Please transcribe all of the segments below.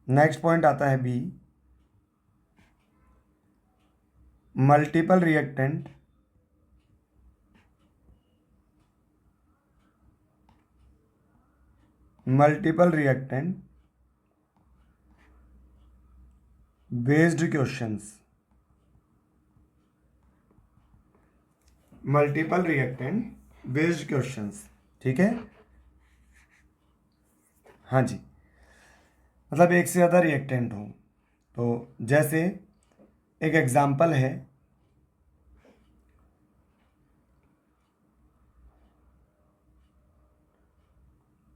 Next point आता है B, multiple reactant based questions, multiple reactant based questions. ठीक है, हाँ जी, मतलब एक से ज़्यादा रिएक्टेंट हो। तो जैसे एक एग्जाम्पल है,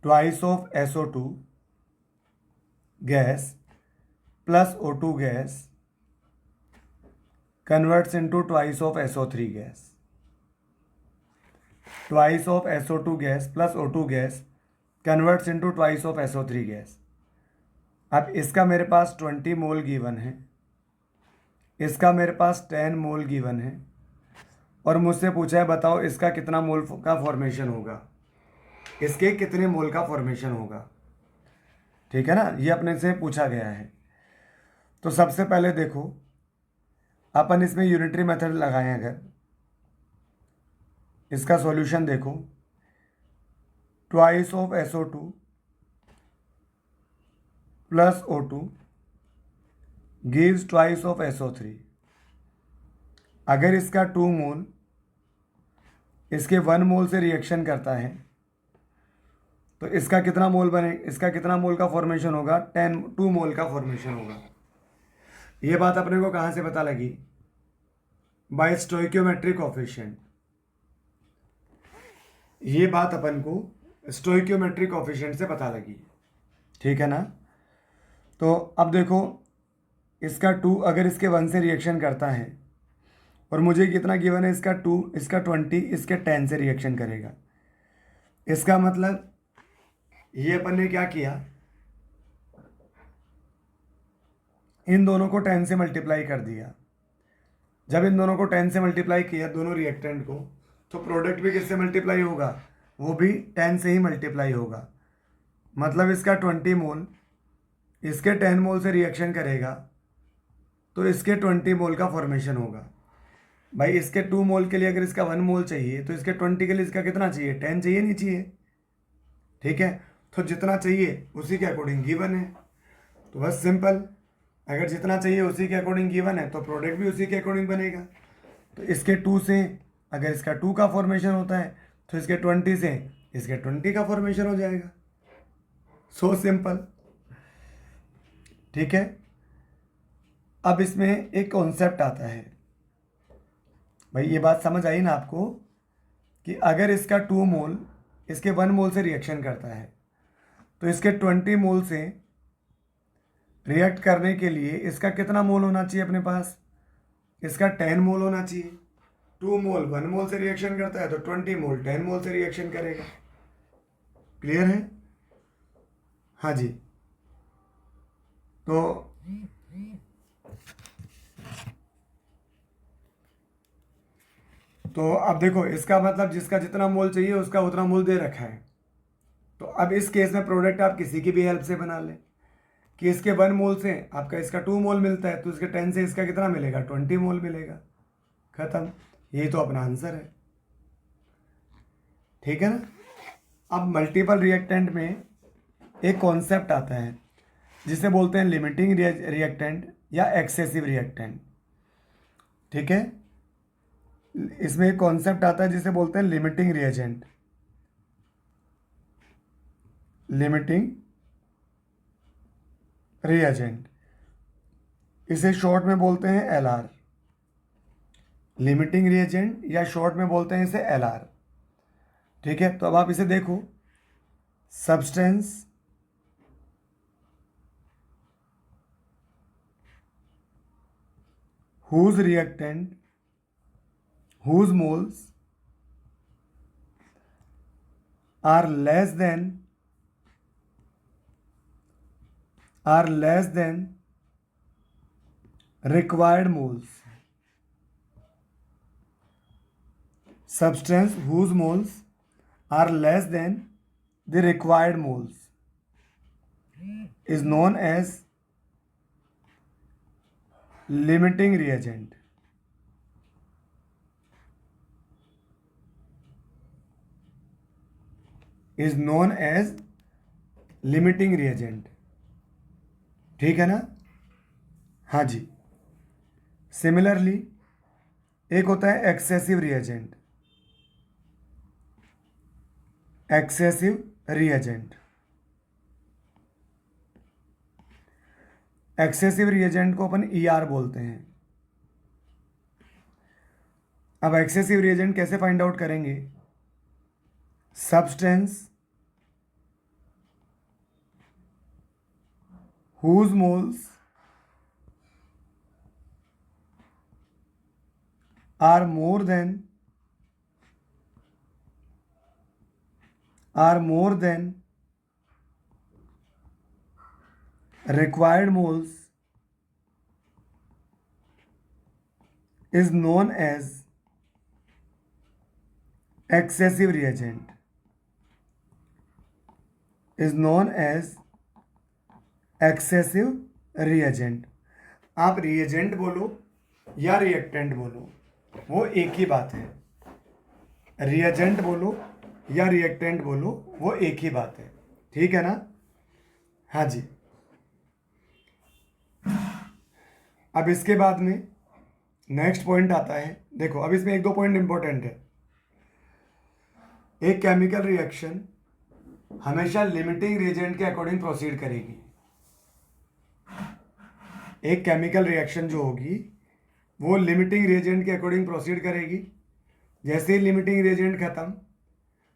twice of SO2 gas plus O2 gas converts into twice of SO3 gas. Twice of SO2 gas plus O2 gas converts into twice of SO3 gas. अब इसका मेरे पास 20 मोल गिवन है, इसका मेरे पास 10 मोल गिवन है, और मुझसे पूछा है बताओ इसका कितना मोल का फॉर्मेशन होगा, इसके कितने मोल का फॉर्मेशन होगा। ठीक है ना, ये अपने से पूछा गया है। तो सबसे पहले देखो, अपन इसमें यूनिटरी मेथड लगाएं, अगर इसका सॉल्यूशन देखो, twice of SO2 plus O2 gives twice of SO3। अगर इसका 2 मोल इसके 1 मोल से रिएक्शन करता है तो इसका कितना मोल बने, इसका कितना मोल का फॉर्मेशन होगा, 2 मोल का फॉर्मेशन होगा। ये बात अपने को कहाँ से पता लगी, बाय स्टोइकियोमेट्रिक कोफिशिएंट। ये बात अपन को स्टोइकियोमेट्रिक कोफिशिएंट से पता लगी। ठीक है ना। तो अब देखो, इसका 2 अगर इसके 1 से रिएक्शन करता है, और मुझे कितना गिवन है, इसका 2, इसका 20, इसके 10 से रिएक्शन करेगा। इसका मतलब ये अपन ने क्या किया, इन दोनों को 10 से मल्टीप्लाई कर दिया। जब इन दोनों को 10 से मल्टीप्लाई किया, दोनों रिएक्टेंट को, तो प्रोडक्ट भी किससे मल्टीप्लाई होगा, वो भी 10 से ही मल्टीप्लाई होगा। मतलब इसका 20 मोल इसके 10 मोल से रिएक्शन करेगा तो इसके 20 मोल का फॉर्मेशन होगा। भाई इसके 2 मोल के लिए अगर इसका 1 मोल चाहिए तो इसके 20 के लिए इसका कितना चाहिए, 10 चाहिए, नहीं चाहिए। ठीक है, तो जितना चाहिए उसी के अकॉर्डिंग गिवन है। तो बस सिंपल, अगर जितना चाहिए उसी के अकॉर्डिंग गिवन है तो प्रोडक्ट भी उसी के अकॉर्डिंग बनेगा। तो इसके 2 से अगर इसका 2 का फॉर्मेशन होता है तो इसके 20 से इसके 20 का फॉर्मेशन हो जाएगा। So simple. ठीक है, अब इसमें एक कॉन्सेप्ट आता है, भाई ये बात समझ आई ना आपको, कि अगर इसका 2 मोल इसके 1 मोल से रिएक्शन करता है तो इसके 20 मोल से रिएक्ट करने के लिए इसका कितना मोल होना चाहिए अपने पास, इसका 10 मोल होना चाहिए। 2 मोल 1 मोल से रिएक्शन करता है तो 20 मोल 10 मोल से रिएक्शन करेगा। क्लियर है, हाँ जी। तो अब देखो, इसका मतलब जिसका जितना मोल चाहिए उसका उतना मोल दे रखा है। तो अब इस केस में प्रोडक्ट आप किसी की भी हेल्प से बना लें, कि इसके 1 मोल से आपका इसका 2 मोल मिलता है तो इसके 10 से इसका कितना मिलेगा, 20 मोल मिलेगा। खत्म, यही तो अपना आंसर है। ठीक है ना। अब मल्टीपल रिएक्टेंट में एक कॉन्सेप्ट आता है जिसे बोलते हैं लिमिटिंग रिएक्टेंट या एक्सेसिव रिएक्टेंट। ठीक है, इसमें एक कॉन्सेप्ट आता है जिसे बोलते हैं लिमिटिंग रिएजेंट, लिमिटिंग रिएजेंट, इसे शॉर्ट में बोलते हैं LR। लिमिटिंग रिएजेंट या शॉर्ट में बोलते हैं इसे LR। ठीक है, तो अब आप इसे देखो, substance whose reactant whose moles are less than required moles, substance whose moles are less than the required moles is known as limiting reagent, is known as limiting reagent. ठीक है ना? हाँ जी। सिमिलरली एक होता है excessive reagent, excessive reagent. Excessive reagent को अपन ER बोलते हैं। अब एक्सेसिव रिएजेंट कैसे फाइंड आउट करेंगे? Substance whose moles are more than required moles is known as excessive reagent, is known as excessive reagent। आप रिएजेंट बोलो या रिएक्टेंट बोलो, वो एक ही बात है। रिएजेंट बोलो या रिएक्टेंट बोलो, वो एक ही बात है। ठीक है ना? हाँ जी। अब इसके बाद में नेक्स्ट पॉइंट आता है। देखो अब इसमें एक दो पॉइंट इंपॉर्टेंट है। एक केमिकल रिएक्शन हमेशा लिमिटिंग रिएजेंट के अकॉर्डिंग प्रोसीड करेगी। एक केमिकल रिएक्शन जो होगी वो लिमिटिंग रिएजेंट के अकॉर्डिंग प्रोसीड करेगी। जैसे ही लिमिटिंग रिएजेंट खत्म,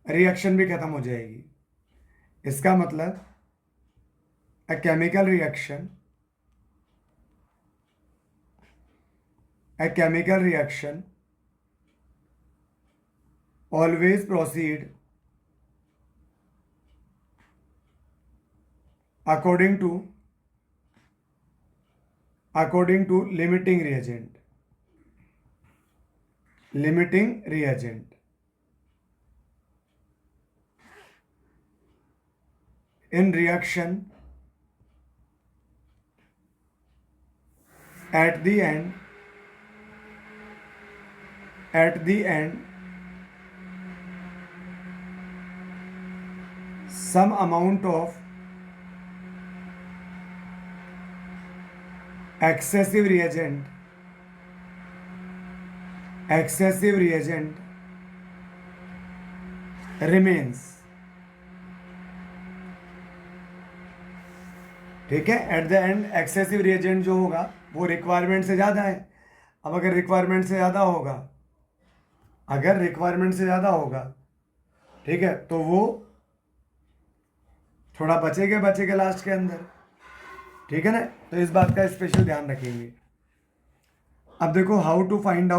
रिएक्शन भी खत्म हो जाएगी। इसका मतलब a chemical reaction always proceed according to limiting reagent, in reaction at the end some amount of excessive reagent remains। ठीक है? At the end excessive reagent जो होगा वो रिक्वायरमेंट से ज़्यादा है। अब अगर रिक्वायरमेंट से ज़्यादा होगा, ठीक है, तो वो थोड़ा बचेगा लास्ट के अंदर। ठीक है ना? तो इस बात का स्पेशल ध्यान रखेंगे। अब देखो how to find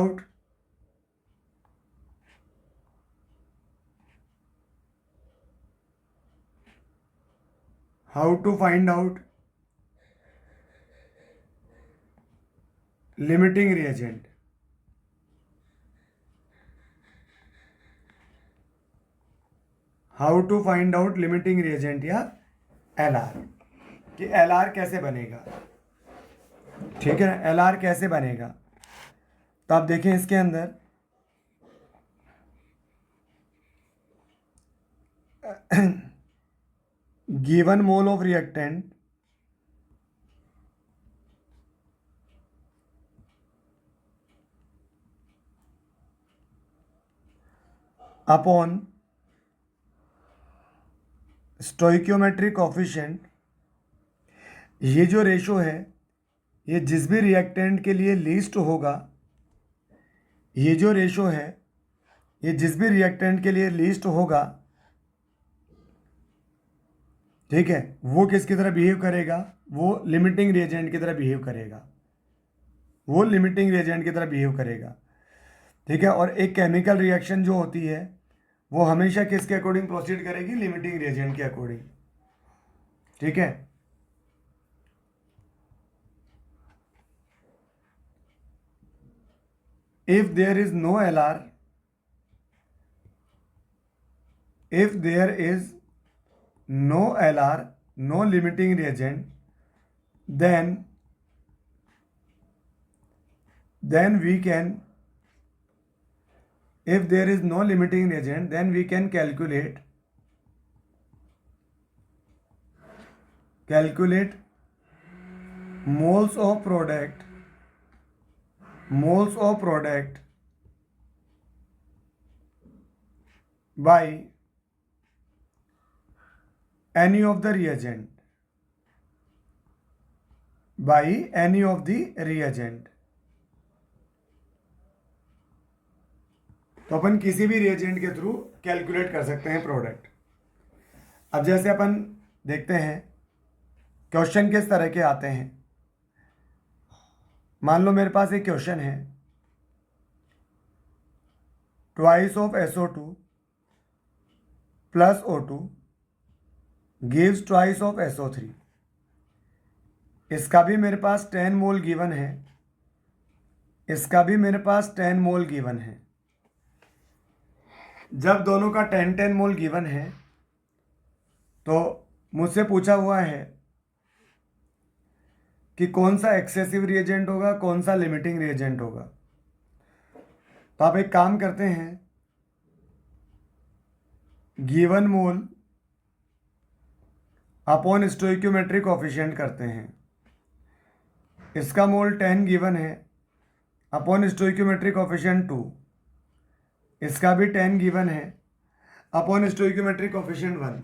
out limiting reagent. How to find out limiting reagent या LR, कि LR कैसे बनेगा। ठीक है ना? LR कैसे बनेगा? तो आप देखें इसके अंदर given mole of reactant upon stoichiometric coefficient, ये जो रेशो है ये जिस भी रिएक्टेंट के लिए लीस्ट होगा, ये जो रेशो है ये जिस भी रिएक्टेंट के लिए लीस्ट होगा, ठीक है, वो किसकी तरह बिहेव करेगा? वो लिमिटिंग रिएजेंट की तरह बिहेव करेगा। ठीक है? और एक केमिकल रिएक्शन जो होती है वो हमेशा किसके अकॉर्डिंग प्रोसीड करेगी? लिमिटिंग रिएजेंट के अकॉर्डिंग। ठीक है? if there is no LR, no limiting reagent, then then we can, if there is no limiting reagent, then we can calculate moles of product by any of the reagent, तो अपन किसी भी reagent के through calculate कर सकते हैं product. अब जैसे अपन देखते हैं क्वेश्चन किस तरह के आते हैं। मान लो मेरे पास एक क्वेश्चन है, twice of SO2 plus O2 gives twice of SO3। इसका भी मेरे पास 10 मोल गिवन है, इसका भी मेरे पास 10 मोल गिवन है। जब दोनों का 10-10 मोल गिवन है तो मुझसे पूछा हुआ है कि कौन सा एक्सेसिव रिएजेंट होगा, कौन सा लिमिटिंग रिएजेंट होगा। तो आप एक काम करते हैं, गिवन मोल अपॉन स्टोइक्योमेट्रिक कोफिशिएंट करते हैं। इसका मोल 10 गिवन है, अपॉन स्टोइक्योमेट्रिक कोफिशिएंट 2। इसका भी 10 गिवन है, अपॉन स्टोइक्योमेट्रिक कोफिशिएंट 1।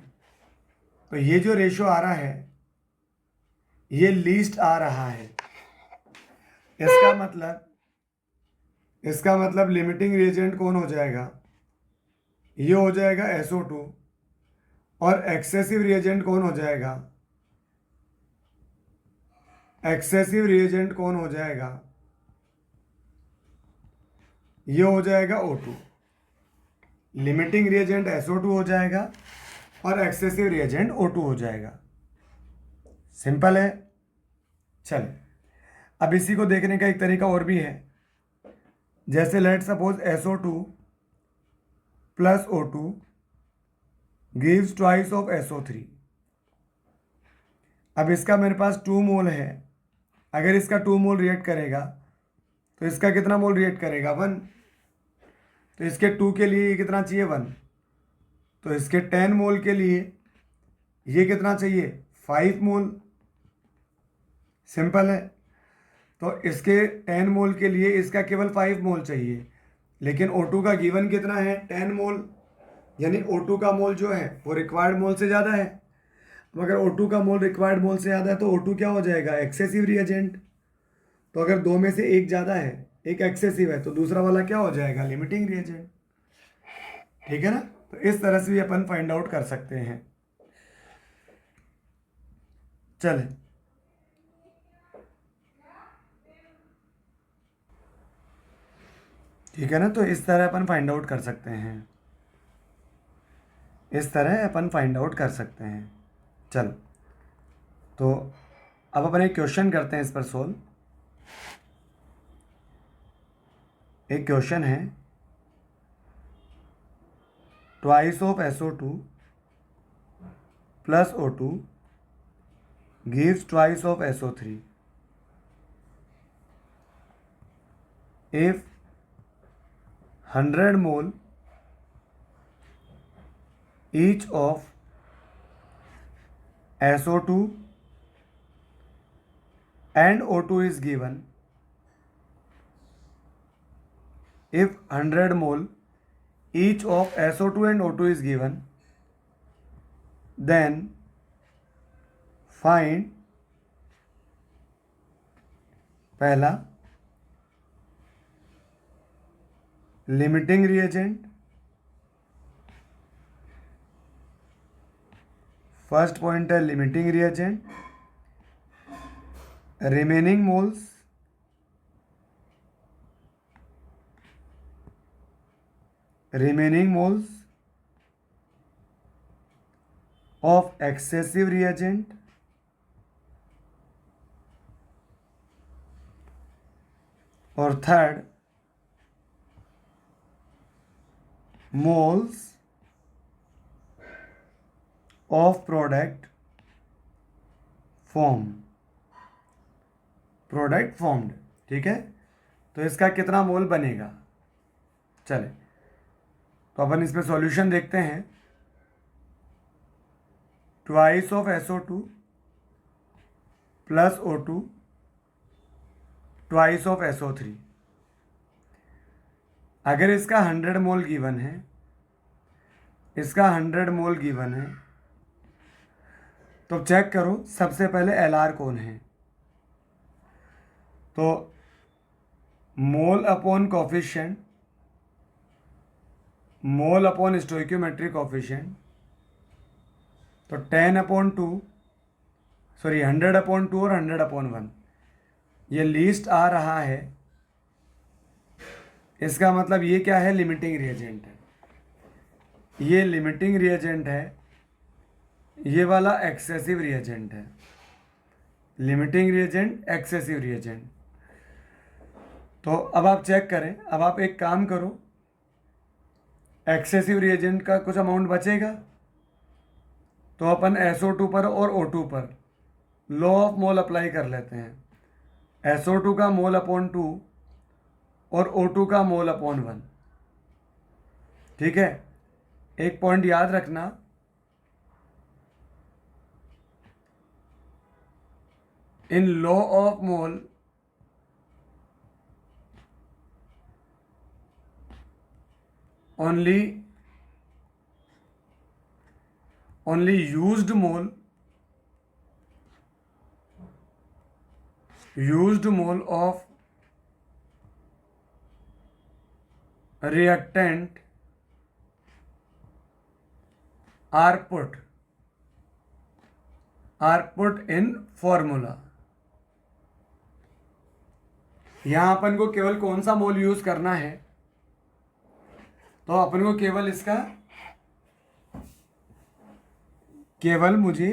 तो ये जो रेशो आ रहा है ये लीस्ट आ रहा है। इसका मतलब लिमिटिंग रिएजेंट कौन हो जाएगा, ये हो जाएगा SO2। और एक्सेसिव रिएजेंट कौन हो जाएगा, ये हो जाएगा O2। लिमिटिंग रिएजेंट SO2 हो जाएगा और एक्सेसिव रिएजेंट O2 हो जाएगा। सिंपल है। चल, अब इसी को देखने का एक तरीका और भी है। जैसे let suppose SO2 plus O2 gives twice of SO3। अब इसका मेरे पास 2 मोल है, अगर इसका 2 मोल रिएक्ट करेगा तो इसका कितना मोल रिएक्ट करेगा, 1। तो इसके 2 के लिए ये कितना चाहिए, 1। तो इसके 10 मोल के लिए ये कितना चाहिए, 5 मोल। सिंपल है। तो इसके 10 मोल के लिए इसका केवल 5 मोल चाहिए, लेकिन O2 का गिवन कितना है, 10 मोल। यानी O2 का मोल जो है वो रिक्वायर्ड मोल से ज़्यादा है। अगर O2 का मोल रिक्वायर्ड मोल से ज़्यादा है तो O2 क्या हो जाएगा, एक्सेसिव रिएजेंट। तो अगर दो में से एक ज़्यादा है, एक एक्सेसिव है, तो दूसरा वाला क्या हो जाएगा, लिमिटिंग रिएजेंट। ठीक है ना। तो इस तरह से भी अपन फाइंड आउट कर सकते हैं। चले, ठीक है ना। तो इस तरह अपन फाइंड आउट कर सकते हैं, चल, तो अब अपन एक क्वेश्चन करते हैं इस पर सोल्व। एक क्वेश्चन है, twice of SO2 plus O2 gives twice of SO3 if 100 mole each of SO2 and O2 is given, if 100 mole each of SO2 and O2 is given, then find पहला limiting reagent, first point है limiting reagent, remaining moles of excessive reagent और third moles of product formed. ठीक है। तो इसका कितना मोल बनेगा। चले तो अपन इसमें सॉल्यूशन देखते हैं। Twice of SO2 plus O2 twice of SO3। अगर इसका 100 मोल गिवन है, इसका 100 मोल गिवन है, तो चेक करो सबसे पहले LR कौन है। तो mole upon coefficient, mole upon stoichiometric coefficient, तो 10/2 सॉरी 100/2 और 100/1 ये लीस्ट आ रहा है। इसका मतलब ये क्या है, लिमिटिंग रिएजेंट है। ये लिमिटिंग रिएजेंट है, ये वाला एक्सेसिव रिएजेंट है। Limiting reagent, excessive reagent. तो अब आप चेक करें। अब आप एक काम करो, एक्सेसिव रिएजेंट का कुछ अमाउंट बचेगा तो अपन SO2 पर और O2 पर लॉ ऑफ मोल अप्लाई कर लेते हैं। SO2 का मोल अपॉन 2 और O2 का मोल अपॉन 1। ठीक है, एक पॉइंट याद रखना, in law of mole only used mole of reactant are put in formula। यहां अपन को केवल कौन सा मोल यूज करना है, तो अपन को केवल इसका, केवल मुझे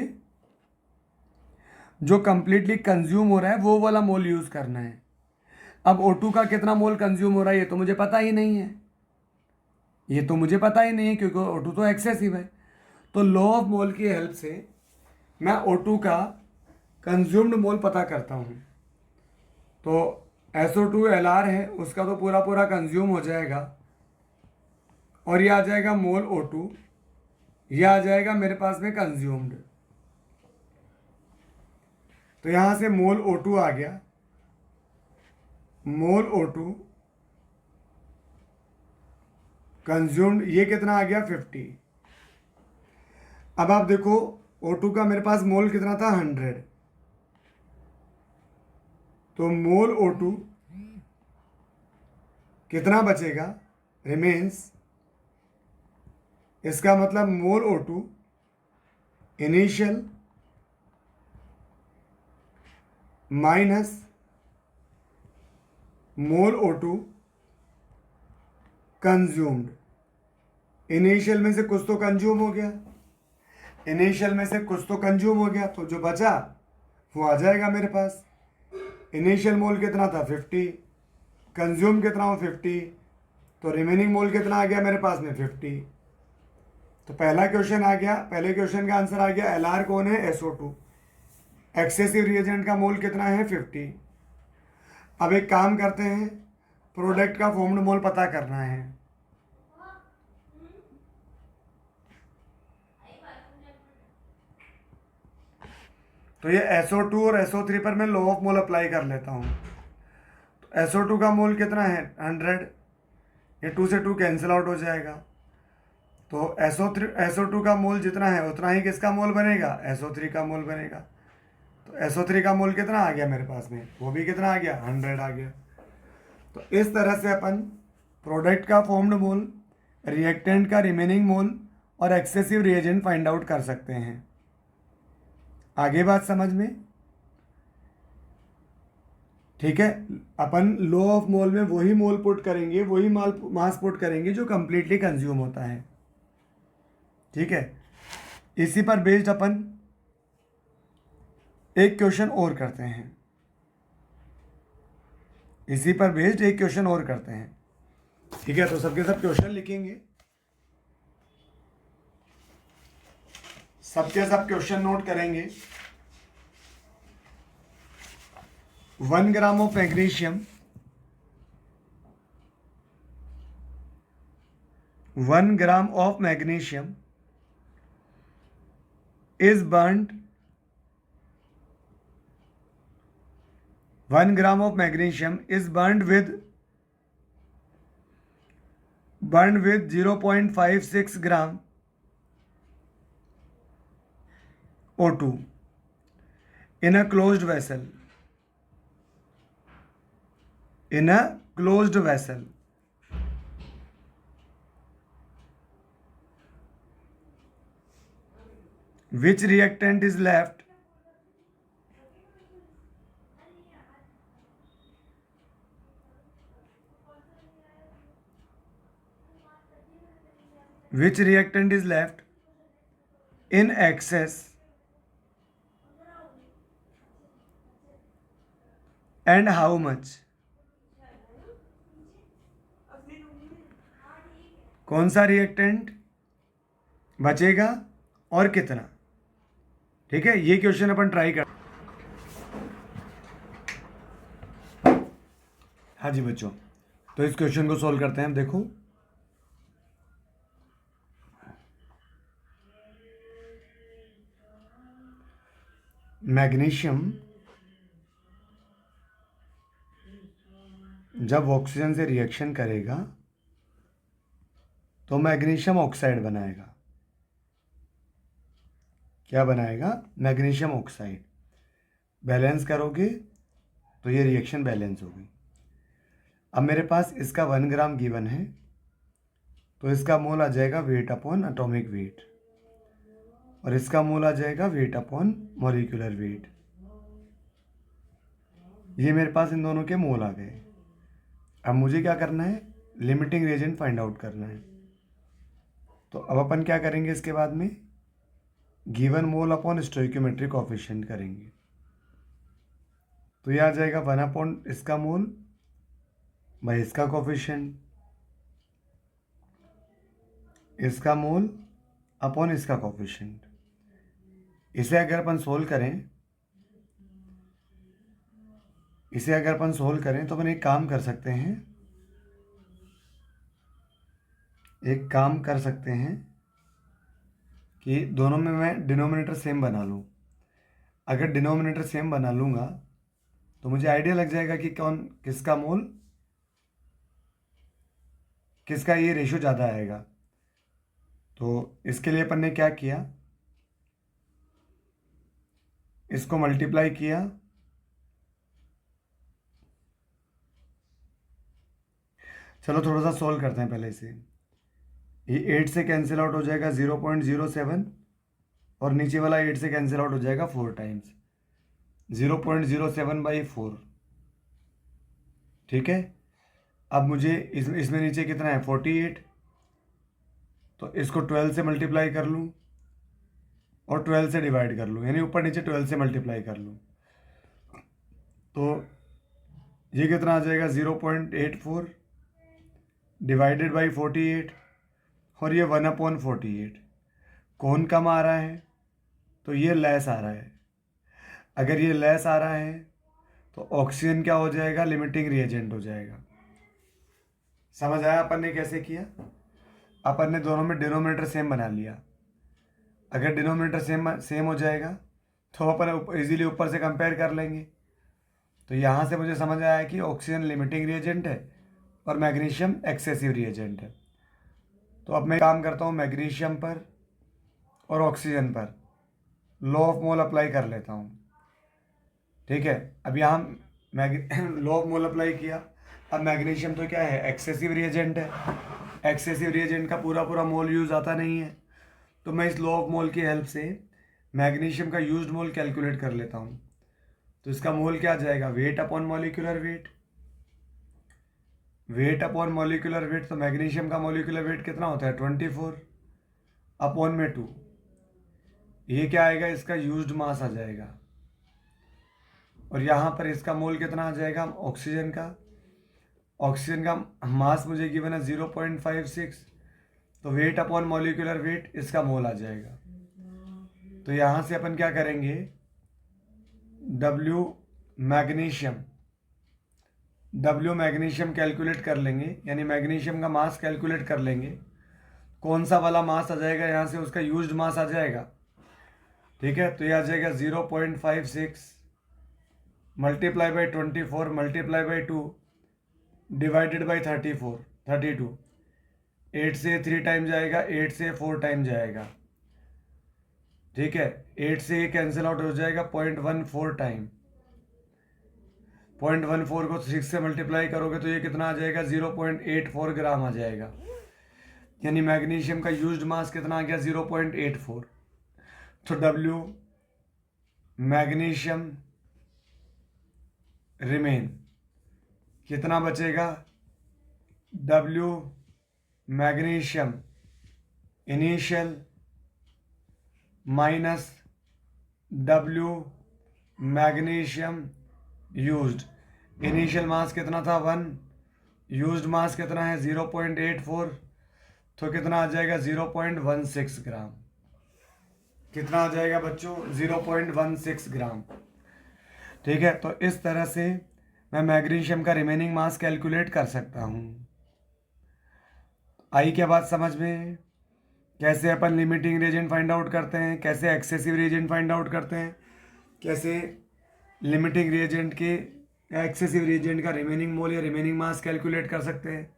जो कंप्लीटली कंज्यूम हो रहा है वो वाला मोल यूज करना है। अब O2 का कितना मोल कंज्यूम हो रहा है ये तो मुझे पता ही नहीं है, ये तो मुझे पता ही नहीं है क्योंकि O2 तो एक्सेसिव है। तो लॉ ऑफ मोल की हेल्प से मैं O2 का कंज्यूम्ड मोल पता करता हूँ। तो SO2 LR है, उसका तो पूरा पूरा कंज्यूम हो जाएगा और ये आ जाएगा मोल O2, ये आ जाएगा मेरे पास में कंज्यूम्ड। तो यहां से मोल O2 आ गया, मोल O2 कंज्यूम्ड, ये कितना आ गया 50। अब आप देखो O2 का मेरे पास मोल कितना था 100, तो मोल O2 कितना बचेगा, रिमेन्स। इसका मतलब मोल O2 इनिशियल माइनस मोल O2 कंज्यूम्ड। इनिशियल में से कुछ तो कंज्यूम हो गया, इनिशियल में से कुछ तो कंज्यूम हो गया, तो जो बचा वो आ जाएगा मेरे पास। इनिशियल मोल कितना था 50, कंज्यूम कितना हो 50, तो रिमेनिंग मोल कितना आ गया मेरे पास में 50। तो पहला क्वेश्चन आ गया, पहले क्वेश्चन का आंसर आ गया LR कौन है, SO2। एक्सेसिव रिएजेंट का मोल कितना है 50। अब एक काम करते हैं, प्रोडक्ट का फॉर्म्ड मोल पता करना है। तो ये SO2 और SO3 पर मैं लॉ ऑफ मोल अप्लाई कर लेता हूँ। तो SO2 का मोल कितना है 100, ये 2 से 2 कैंसिल आउट हो जाएगा। तो SO2 का मोल जितना है उतना ही किसका मोल बनेगा, SO3 का मोल बनेगा। तो SO3 का मोल कितना आ गया मेरे पास में, वो भी कितना आ गया 100 आ गया। तो इस तरह से अपन प्रोडक्ट का फॉर्म्ड मोल, रिएक्टेंट का रिमेनिंग मोल और एक्सेसिव रिएजेंट फाइंड आउट कर सकते हैं। आगे बात समझ में, ठीक है। अपन लॉ ऑफ मोल में वही मोल पुट करेंगे, वही मास पुट करेंगे जो कंप्लीटली कंज्यूम होता है। ठीक है, इसी पर बेस्ड अपन एक क्वेश्चन और करते हैं, इसी पर बेस्ड एक क्वेश्चन और करते हैं। ठीक है, तो सबके सब क्वेश्चन लिखेंगे, सबके सब क्वेश्चन नोट करेंगे। 1 gram of magnesium 1 gram of magnesium is burnt 1 gram of magnesium is burned with 0.56 gram O2 in a closed vessel. In a closed vessel. Which reactant is left? Which reactant is left in excess and how much? कौन सा reactant बचेगा और कितना? ठीक है, ये question अपन try कर। हाँ जी बच्चों, तो इस क्वेश्चन को सॉल्व करते हैं। देखो, मैग्नीशियम जब ऑक्सीजन से रिएक्शन करेगा तो मैग्नीशियम ऑक्साइड बनाएगा। क्या बनाएगा? Magnesium oxide. बैलेंस करोगे तो ये रिएक्शन बैलेंस होगी। अब मेरे पास इसका 1 ग्राम गिवन है, तो इसका मोल आ जाएगा वेट अपॉन एटॉमिक वेट, और इसका मोल आ जाएगा वेट अपॉन मॉलिक्यूलर वेट। ये मेरे पास इन दोनों के मोल आ गए। अब मुझे क्या करना है? लिमिटिंग रिएजेंट फाइंड आउट करना है। तो अब अपन क्या करेंगे? इसके बाद में given mole upon stoichiometric coefficient करेंगे। तो ये आ जाएगा 1 अपॉन इसका मोल बाई इसका कोएफिशिएंट, इसका मोल अपॉन इसका कोएफिशिएंट। इसे अगर अपन सोल्व करें तो अपन एक काम कर सकते हैं, कि दोनों में मैं डिनोमिनेटर सेम बना लूँ। अगर डिनोमिनेटर सेम बना लूँगा तो मुझे आइडिया लग जाएगा कि किसका मोल, किसका ये रेशो ज़्यादा आएगा। तो इसके लिए अपन ने क्या किया? इसको मल्टीप्लाई किया, चलो थोड़ा सा सोल्व करते हैं पहले इसे। ये 8 से कैंसिल आउट हो जाएगा 0.07, और नीचे वाला 8 से कैंसिल आउट हो जाएगा 4 टाइम्स 0.07/4। ठीक है, अब मुझे इसमें नीचे कितना है? 48। तो इसको 12 से मल्टीप्लाई कर लूँ और 12 से डिवाइड कर लूँ, यानी ऊपर नीचे 12 से मल्टीप्लाई कर लूँ। तो ये कितना आ जाएगा? 0.84 डिवाइडेड बाई 48, और ये 1/48। कौन कम आ रहा है? तो ये लेस आ रहा है। अगर ये लेस आ रहा है तो ऑक्सीजन क्या हो जाएगा? लिमिटिंग रिएजेंट हो जाएगा। समझ आया अपन ने कैसे किया? अपन ने दोनों में डिनोमिनेटर सेम बना लिया। अगर डिनोमिनेटर सेम हो जाएगा तो अपन इजीली ऊपर से कंपेयर कर लेंगे। तो यहाँ से मुझे समझ आया कि ऑक्सीजन लिमिटिंग रिएजेंट है और मैग्नीशियम एक्सेसिव रिएजेंट है। तो अब मैं काम करता हूँ मैग्नीशियम पर और ऑक्सीजन पर लॉ ऑफ मोल अप्लाई कर लेता हूँ। ठीक है, अब यहाँ लॉ ऑफ मोल अप्लाई किया। अब मैग्नीशियम तो क्या है? एक्सेसिव रिएजेंट है। एक्सेसिव रिएजेंट का पूरा मोल यूज आता नहीं है, तो मैं इस लॉ ऑफ मोल की हेल्प से मैग्नीशियम का यूज्ड मोल कैलकुलेट कर लेता हूँ। तो इसका मोल क्या आ जाएगा? Weight upon molecular weight. Weight upon molecular weight, तो मैग्नीशियम का मॉलिक्यूलर वेट कितना होता है? 24 अपॉन में 2। ये क्या आएगा? इसका यूज्ड मास आ जाएगा। और यहाँ पर इसका मोल कितना आ जाएगा? ऑक्सीजन का मास मुझे गिवन है 0.56, तो वेट अपॉन मॉलिक्यूलर वेट इसका मोल आ जाएगा। तो यहाँ से अपन क्या करेंगे? W मैग्नीशियम कैलकुलेट कर लेंगे, यानी मैग्नीशियम का मास कैलकुलेट कर लेंगे। कौन सा वाला मास आ जाएगा, यहाँ से उसका यूज्ड मास आ जाएगा। ठीक है, तो ये आ जाएगा 0.56 multiply by 24 multiply by 2 divided by 32। 8 से 3 टाइम जाएगा, 8 से 4 टाइम जाएगा। ठीक है, 8 से ये कैंसिल आउट हो जाएगा 0.14 टाइम। 0.14 को 6 से मल्टीप्लाई करोगे तो ये कितना आ जाएगा, 0.84 ग्राम आ जाएगा। यानी मैग्नीशियम का यूज्ड मास कितना आ गया, 0.84। तो W मैग्नीशियम रिमेन कितना बचेगा, W magnesium initial minus W magnesium used. Initial mass कितना था 1, यूज्ड मास कितना है 0.84, तो कितना आ जाएगा 0.16 ग्राम। कितना आ जाएगा बच्चों, 0.16 ग्राम। ठीक है, तो इस तरह से मैं मैग्नीशियम का रिमेनिंग मास कैलकुलेट कर सकता हूँ। आई क्या बात समझ में? कैसे अपन लिमिटिंग रिएजेंट फाइंड आउट करते हैं, कैसे एक्सेसिव रिएजेंट फाइंड आउट करते हैं, कैसे लिमिटिंग रिएजेंट के एक्सेसिव रिएजेंट का रिमेनिंग मोल या रिमेनिंग मास कैलकुलेट कर सकते हैं।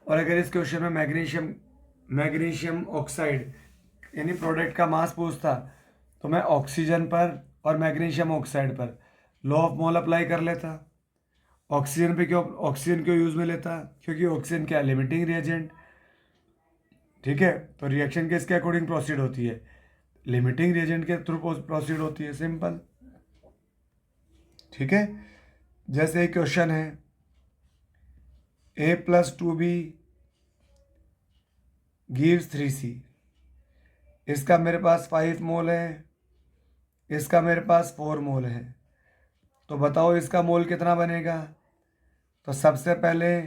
और अगर इस क्वेश्चन में मैग्नीशियम ऑक्साइड यानी प्रोडक्ट का मास पूछता तो मैं ऑक्सीजन पर और मैग्नीशियम ऑक्साइड पर लॉ ऑफ मोल अप्लाई कर लेता। ऑक्सीजन क्यों यूज में लेता, क्योंकि ऑक्सीजन क्या लिमिटिंग रिएजेंट। ठीक है, तो रिएक्शन किसके अकॉर्डिंग प्रोसीड होती है, लिमिटिंग रिएजेंट के थ्रू प्रोसीड होती है, सिंपल। ठीक है, जैसे एक क्वेश्चन है A+2B गिव्स 3C। इसका मेरे पास 5 मोल है, इसका मेरे पास 4 मोल है। तो बताओ इसका मोल कितना बनेगा। तो सबसे पहले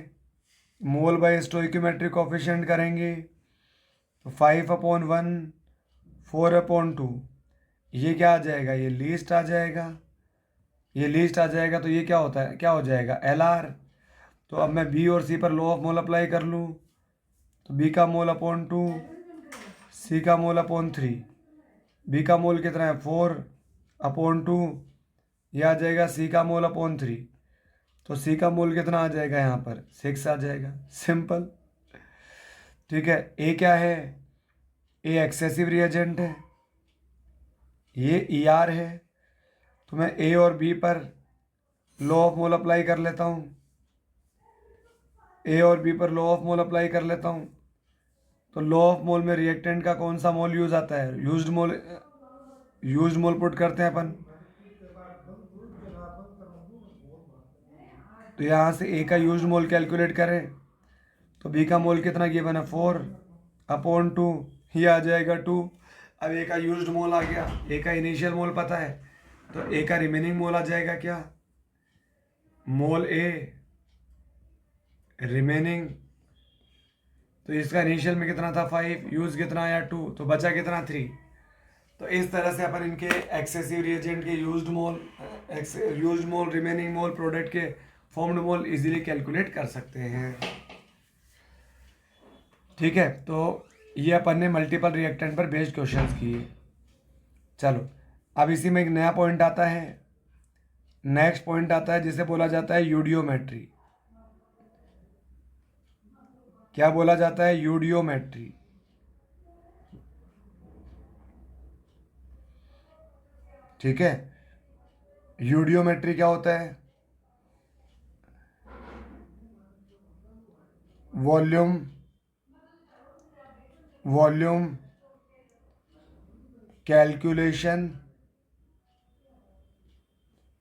मोल बाय स्टोइकोमेट्रिक कोफिशिएंट करेंगे, तो 5/1 4/2, ये क्या आ जाएगा, ये लीस्ट आ जाएगा। ये लीस्ट आ जाएगा तो ये क्या होता है, क्या हो जाएगा LR। तो अब मैं B और C पर लॉ ऑफ मोल अप्लाई कर लूँ, तो B का मोल अपॉन 2, C का मोल अपॉन 3। B का मोल कितना है 4/2, यह आ जाएगा C का मोल अपॉन 3। तो C का मोल कितना आ जाएगा, यहाँ पर 6 आ जाएगा, सिंपल। ठीक है, A क्या है, A एक्सेसिव रिएजेंट है, ये ER है। तो मैं A और B पर लॉ ऑफ मोल अप्लाई कर लेता हूँ, A और B पर लॉ ऑफ मोल अप्लाई कर लेता हूँ। तो लॉ ऑफ मोल में रिएक्टेंट का कौन सा मोल यूज आता है, यूज्ड मोल पुट करते हैं अपन। तो यहाँ से A का यूज्ड मोल कैलकुलेट करें, तो B का मोल कितना गिवन है 4/2, ये आ जाएगा 2। अब A का यूज्ड मोल आ गया, A का इनिशियल मोल पता है, तो A का रिमेनिंग मोल आ जाएगा क्या, मोल A रिमेनिंग। तो इसका इनिशियल में कितना था 5, यूज कितना आया 2, तो बचा कितना 3। तो इस तरह से अपन इनके एक्सेसिव रिएजेंट के यूज्ड मोल रिमेनिंग मोल प्रोडक्ट के फॉर्म्ड मोल इजीली कैलकुलेट कर सकते हैं। ठीक है, तो ये अपन ने मल्टीपल रिएक्टेंट पर बेस्ड क्वेश्चंस किए। चलो अब इसी में एक नया पॉइंट आता है, नेक्स्ट पॉइंट आता है जिसे बोला जाता है यूडियोमेट्री। क्या बोला जाता है, यूडियोमेट्री। ठीक है, यूडियोमेट्री क्या होता है, volume calculation,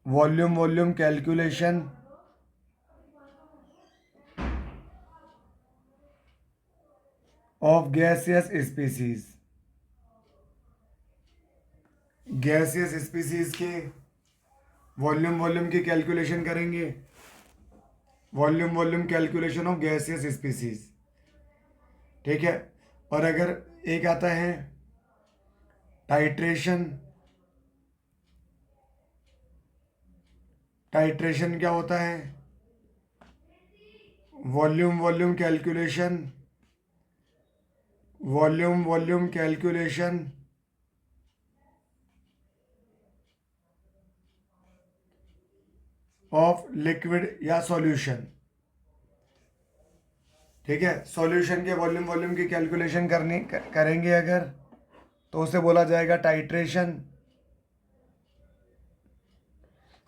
volume calculation of gaseous species. Gaseous species के वॉल्यूम की कैलकुलेशन करेंगे, volume calculation of gaseous species. ठीक है, और अगर एक आता है टाइट्रेशन, टाइट्रेशन क्या होता है, volume calculation volume calculation of liquid या सॉल्यूशन। ठीक है, सॉल्यूशन के वॉल्यूम की कैलकुलेशन करेंगे अगर, तो उसे बोला जाएगा टाइट्रेशन।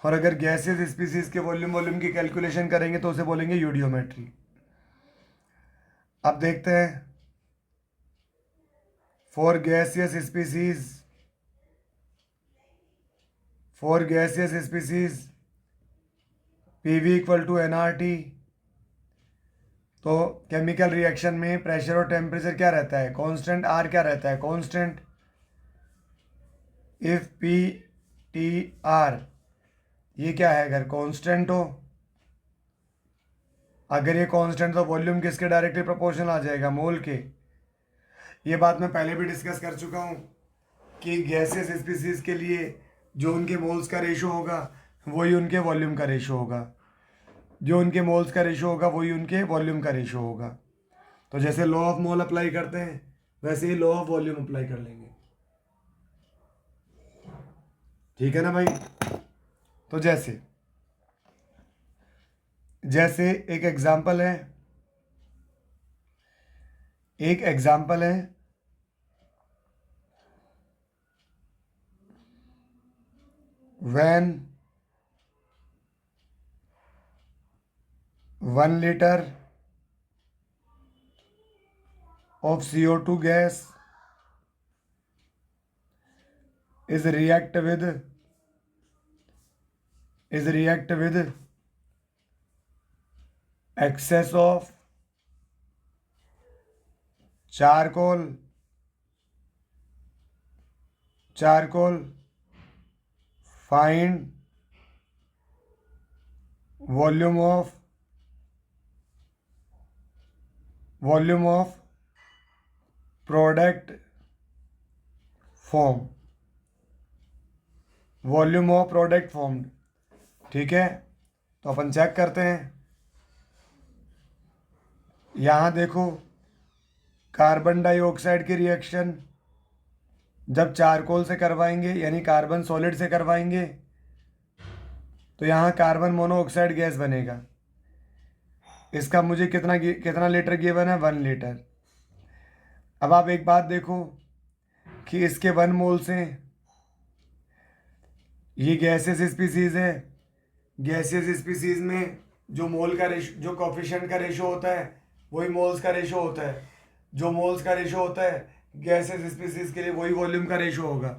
और अगर गैसेस स्पीसीज के वॉल्यूम की कैलकुलेशन करेंगे तो उसे बोलेंगे यूडियोमेट्री। अब देखते हैं for gaseous species PV equal to nRT. तो केमिकल रिएक्शन में प्रेशर और टेम्परेचर क्या रहता है, कांस्टेंट। आर क्या रहता है, constant. If P T R ये क्या है, अगर कांस्टेंट हो, अगर ये कांस्टेंट तो वॉल्यूम किसके डायरेक्टली प्रोपोर्शनल आ जाएगा, मोल के। ये बात मैं पहले भी डिस्कस कर चुका हूँ कि गैसेस स्पीसीज के लिए जो उनके मोल्स का रेशो होगा वही उनके वॉल्यूम का रेशो होगा, जो उनके मोल्स का रेशो होगा वही उनके वॉल्यूम का रेशो होगा। तो जैसे लॉ ऑफ मोल अप्लाई करते हैं वैसे ही लॉ ऑफ वॉल्यूम अप्लाई कर लेंगे। ठीक है ना भाई। तो जैसे एक एग्जांपल है when 1 liter of CO2 gas is react with excess of charcoal find volume of product form, volume of product formed. ठीक है, तो अपन चेक करते हैं। यहाँ देखो कार्बन डाइऑक्साइड की रिएक्शन जब चारकोल से करवाएंगे यानी कार्बन सॉलिड से करवाएंगे तो यहाँ कार्बन मोनोऑक्साइड गैस बनेगा। इसका मुझे कितना लीटर गिवन है, 1 लीटर। अब आप एक बात देखो कि इसके 1 मोल से ये गैसेस स्पीसीज है, गैसेस स्पीसीज में जो मोल का रेशो, जो कोफिशिएंट का रेशो होता है वही मोल्स का रेशो होता है। जो मोल्स का रेशो होता है गैसेस स्पीसीज के लिए वही वॉल्यूम का रेशो होगा।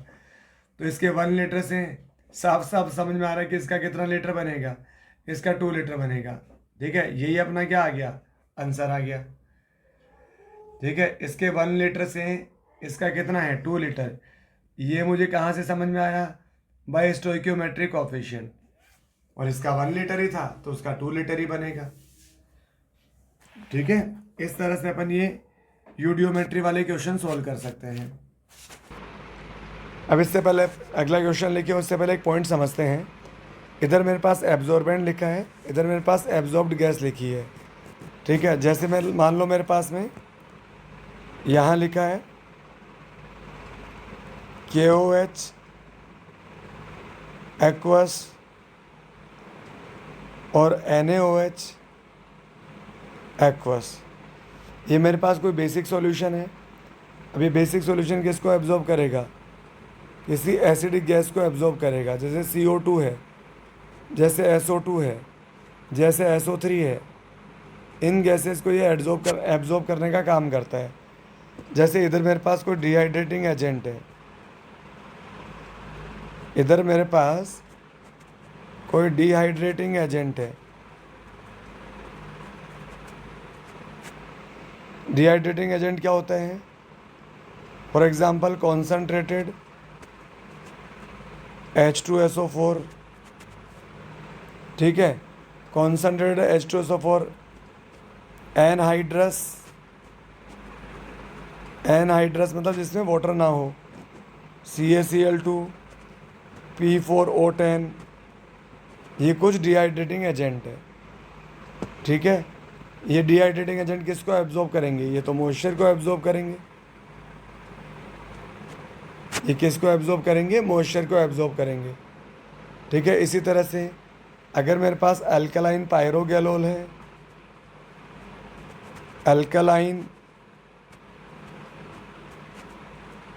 तो इसके 1 लीटर से साफ समझ में आ रहा है कि इसका कितना लीटर बनेगा, इसका 2 लीटर बनेगा। ठीक है, यही अपना क्या आ गया, आंसर आ गया। ठीक है, इसके 1 लीटर से इसका कितना है, 2 लीटर। ये मुझे कहाँ से समझ में आया, बाय स्टोइकियोमेट्रिक कोफिशिएंट। और इसका 1 लीटर ही था तो उसका 2 लीटर ही बनेगा। ठीक है, इस तरह से अपन ये यूडियोमेट्री वाले क्वेश्चन सॉल्व कर सकते हैं। अब इससे पहले अगला क्वेश्चन लिखे उससे पहले एक पॉइंट समझते हैं। इधर मेरे पास एब्जॉर्बेंट लिखा है, इधर मेरे पास एब्जॉर्ब्ड गैस लिखी है। ठीक है, जैसे मैं मान लो मेरे पास में यहाँ लिखा है KOH एक्वस और NaOH एक्वस। ये मेरे पास कोई बेसिक सॉल्यूशन है। अब ये बेसिक सॉल्यूशन किसको एब्जॉर्ब करेगा, किसी एसिडिक गैस को एब्जॉर्ब करेगा। जैसे CO2 है, जैसे SO2 है, जैसे SO3 है। इन गैसेस को ये एब्जॉर्ब करने का काम करता है। जैसे इधर मेरे पास कोई डिहाइड्रेटिंग एजेंट है, इधर मेरे पास कोई डिहाइड्रेटिंग एजेंट है। डिहाइड्रेटिंग एजेंट क्या होता है, फॉर एग्जांपल कॉन्सनट्रेटेड H2SO4। ठीक है, कॉन्सनट्रेटेड H2SO4 एनहाइड्रस मतलब जिसमें वाटर ना हो, CaCl2 P4O10। ये कुछ डिहाइड्रेटिंग एजेंट है। ठीक है, ये डिहाइड्रेटिंग एजेंट किसको एब्जॉर्ब करेंगे, ये तो मॉइस्चर को एब्जॉर्ब करेंगे। ये किसको एब्जॉर्ब करेंगे? मॉइस्चर को एब्जॉर्ब करेंगे। ठीक है, इसी तरह से अगर मेरे पास अल्कलाइन पायरोगैलोल है, अल्कलाइन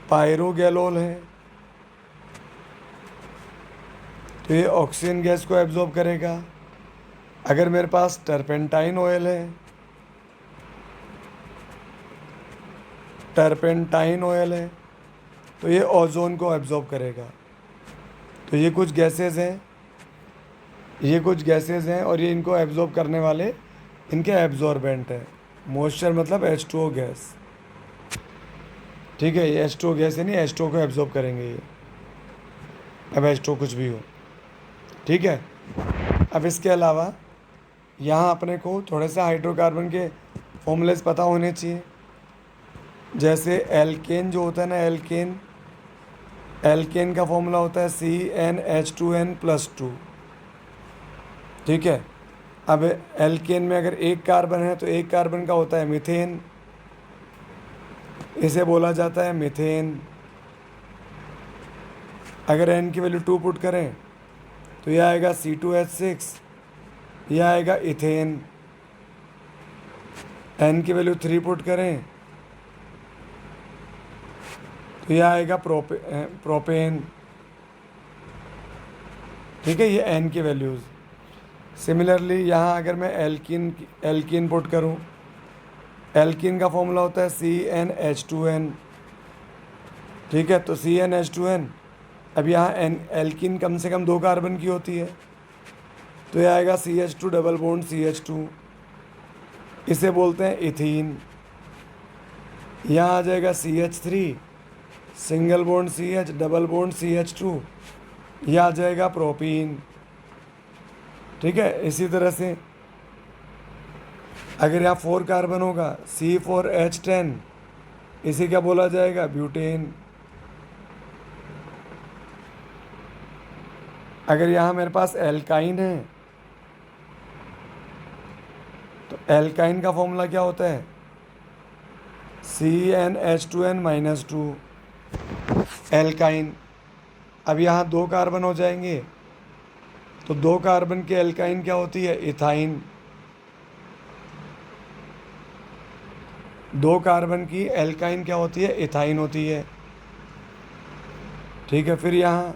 पायरोगैलोल है, तो ये ऑक्सीजन गैस को एब्जॉर्ब करेगा। अगर मेरे पास टर्पेंटाइन ऑयल है, टर्पेंटाइन ऑयल है, तो ये ओजोन को एब्जॉर्ब करेगा। तो ये कुछ गैसेस हैं, ये कुछ गैसेस हैं और ये इनको एब्जॉर्ब करने वाले इनके एब्जॉर्बेंट है। मॉइस्चर मतलब H2O गैस। ठीक है, ये H2O गैस है, नहीं H2O को एब्जॉर्ब करेंगे ये, अब H2O कुछ भी हो। ठीक है, अब इसके अलावा यहाँ अपने को थोड़े से हाइड्रोकार्बन के फॉर्मूलेस पता होने चाहिए। जैसे एल्केन जो होता है ना, एल्केन, एल्केन का फॉर्मूला होता है CnH2n+2। ठीक है, अब एल्केन में अगर एक कार्बन है तो एक कार्बन का होता है मीथेन, इसे बोला जाता है मीथेन। अगर n की वैल्यू 2 पुट करें तो यह आएगा C2H6, यह आएगा इथेन। n की वैल्यू 3 पुट करें तो यह आएगा प्रोपेन। ठीक है, ये n की वैल्यूज़। सिमिलरली यहाँ अगर मैं एल्कीन पुट करूँ, एल्कीन का फॉर्मूला होता है CnH2n। ठीक है, तो CnH2n, अब यहाँ एल्कीन कम से कम 2 कार्बन की होती है, तो यह आएगा CH2 डबल बॉन्ड CH2, इसे बोलते हैं इथीन। यहाँ आ जाएगा CH3 single bond CH double bond CH2, यह आ जाएगा प्रोपीन। ठीक है, इसी तरह से अगर यहाँ 4 कार्बन होगा C4H10, इसे क्या बोला जाएगा? ब्यूटेन। अगर यहाँ मेरे पास एल्काइन है तो एल्काइन का फॉर्मूला क्या होता है? CnH2n-2 alkyne. अब यहाँ 2 कार्बन हो जाएंगे तो 2 कार्बन की एल्काइन क्या होती है? इथाइन। 2 कार्बन की एल्काइन क्या होती है? इथाइन होती है। ठीक है, फिर यहाँ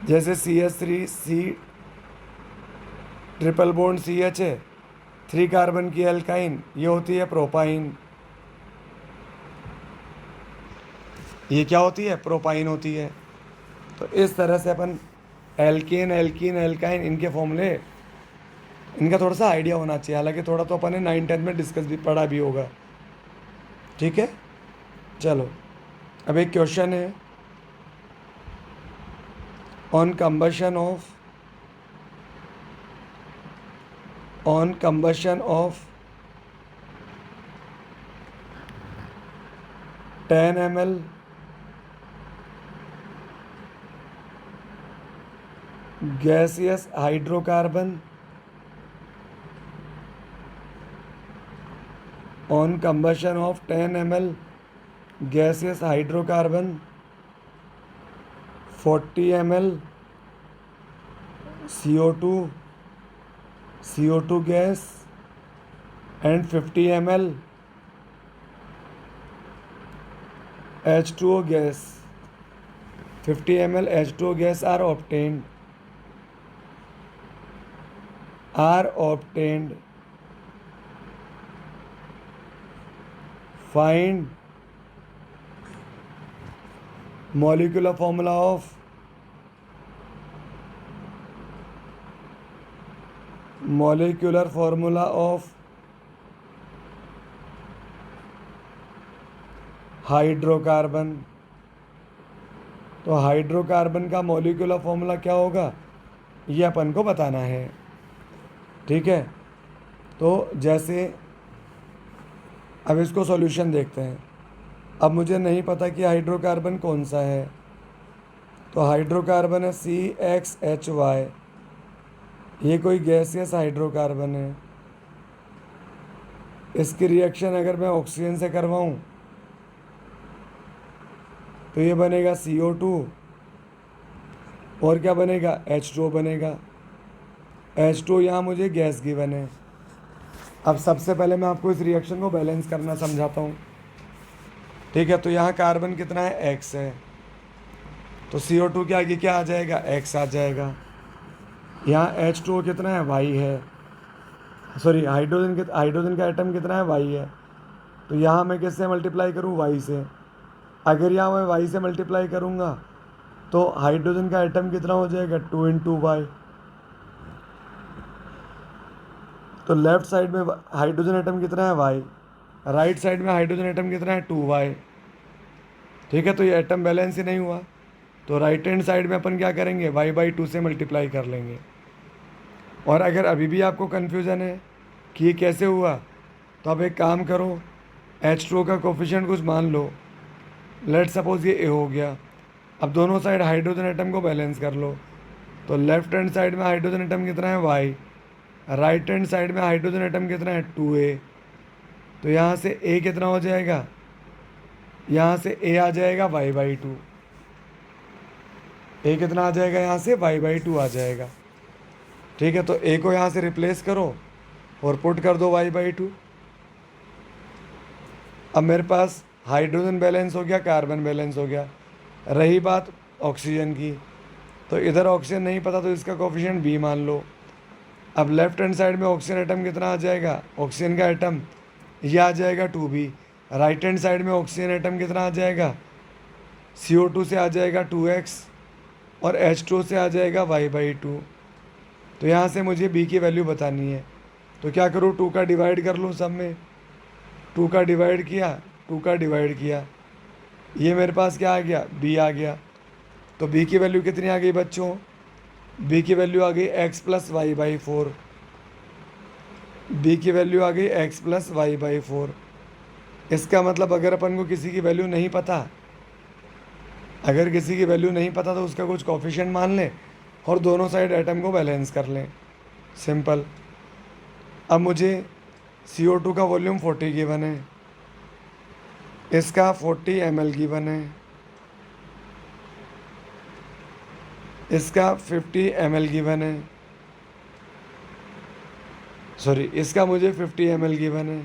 जैसे CH3C ट्रिपल बॉन्ड CH है, 3 कार्बन की एल्काइन, ये होती है प्रोपाइन। ये क्या होती है? प्रोपाइन होती है। तो इस तरह से अपन एल्केन, एल्कीन, एल्काइन, इनके फॉर्मूले, इनका थोड़ा सा आइडिया होना चाहिए। हालांकि थोड़ा तो अपन ने 9-10 में डिस्कस भी पढ़ा भी होगा। ठीक है, चलो अब एक क्वेश्चन है, on combustion of 10 ml gaseous hydrocarbon, on combustion of 10 ml gaseous hydrocarbon, 40 ml CO2 gas and 50 ml H2O gas, 50 ml H2O gas are obtained. Find molecular formula of hydrocarbon. तो हाइड्रोकार्बन का molecular formula क्या होगा, ये अपन को बताना है। ठीक है, तो जैसे अब इसको सॉल्यूशन देखते हैं। अब मुझे नहीं पता कि हाइड्रोकार्बन कौन सा है, तो हाइड्रोकार्बन है CXHY, ये कोई गैसियस हाइड्रोकार्बन है। इसकी रिएक्शन अगर मैं ऑक्सीजन से करवाऊँ तो ये बनेगा CO2 और क्या बनेगा H2O बनेगा। H2O यहाँ मुझे गैस गिवन है। अब सबसे पहले मैं आपको इस रिएक्शन को बैलेंस करना समझाता हूँ। ठीक है, तो यहाँ कार्बन कितना है X है, तो CO2 के आगे क्या आ जाएगा X आ जाएगा। यहाँ H2O कितना है Y है, सॉरी हाइड्रोजन का एटम कितना है Y है, तो यहाँ मैं किससे मल्टीप्लाई करूँ Y से। अगर यहाँ मैं Y से मल्टीप्लाई करूँगा तो हाइड्रोजन का एटम कितना हो जाएगा 2 × Y। तो लेफ्ट साइड में हाइड्रोजन एटम कितना है Y, राइट साइड में हाइड्रोजन एटम कितना है 2Y। ठीक है, तो ये एटम बैलेंस ही नहीं हुआ, तो राइट हैंड साइड में अपन क्या करेंगे Y/2 से मल्टीप्लाई कर लेंगे। और अगर अभी भी आपको कन्फ्यूज़न है कि ये कैसे हुआ, तो आप एक काम करो, H2O का कोफिशिएंट कुछ मान लो, लेट सपोज ये A हो गया। अब दोनों साइड हाइड्रोजन एटम को बैलेंस कर लो, तो लेफ्ट हैंड साइड में हाइड्रोजन एटम कितना है Y, राइट हैंड साइड में हाइड्रोजन एटम कितना है 2A। तो यहाँ से A कितना हो जाएगा, यहाँ से A आ जाएगा Y/2। A कितना आ जाएगा, यहाँ से Y/2 आ जाएगा। ठीक है, तो A को यहाँ से रिप्लेस करो और पुट कर दो Y/2। अब मेरे पास हाइड्रोजन बैलेंस हो गया, कार्बन बैलेंस हो गया। रही बात ऑक्सीजन की, तो इधर ऑक्सीजन नहीं पता तो इसका कोफिशिएंट B मान लो। अब लेफ्ट हैंड साइड में ऑक्सीजन एटम कितना आ जाएगा, ऑक्सीजन का एटम ये आ जाएगा 2B। राइट हैंड साइड में ऑक्सीजन एटम कितना आ जाएगा, CO2 से आ जाएगा 2X और H2O से आ जाएगा Y/2। तो यहाँ से मुझे B की वैल्यू बतानी है, तो क्या करूँ 2 का डिवाइड कर लूँ सब में। 2 का डिवाइड किया, 2 का डिवाइड किया, ये मेरे पास क्या आ गया B आ गया। तो B की वैल्यू कितनी आ गई बच्चों, B की वैल्यू आ गई X + Y/4। B की वैल्यू आ गई X + Y/4। इसका मतलब अगर अपन को किसी की वैल्यू नहीं पता, अगर किसी की वैल्यू नहीं पता तो उसका कुछ कोफिशिएंट मान लें और दोनों साइड एटम को बैलेंस कर लें, सिंपल। अब मुझे CO2 का वॉल्यूम 40 गिवन है, इसका 40 ml गिवन है, इसका 50 ml गिवन है, सॉरी इसका मुझे 50 ml गिवन है।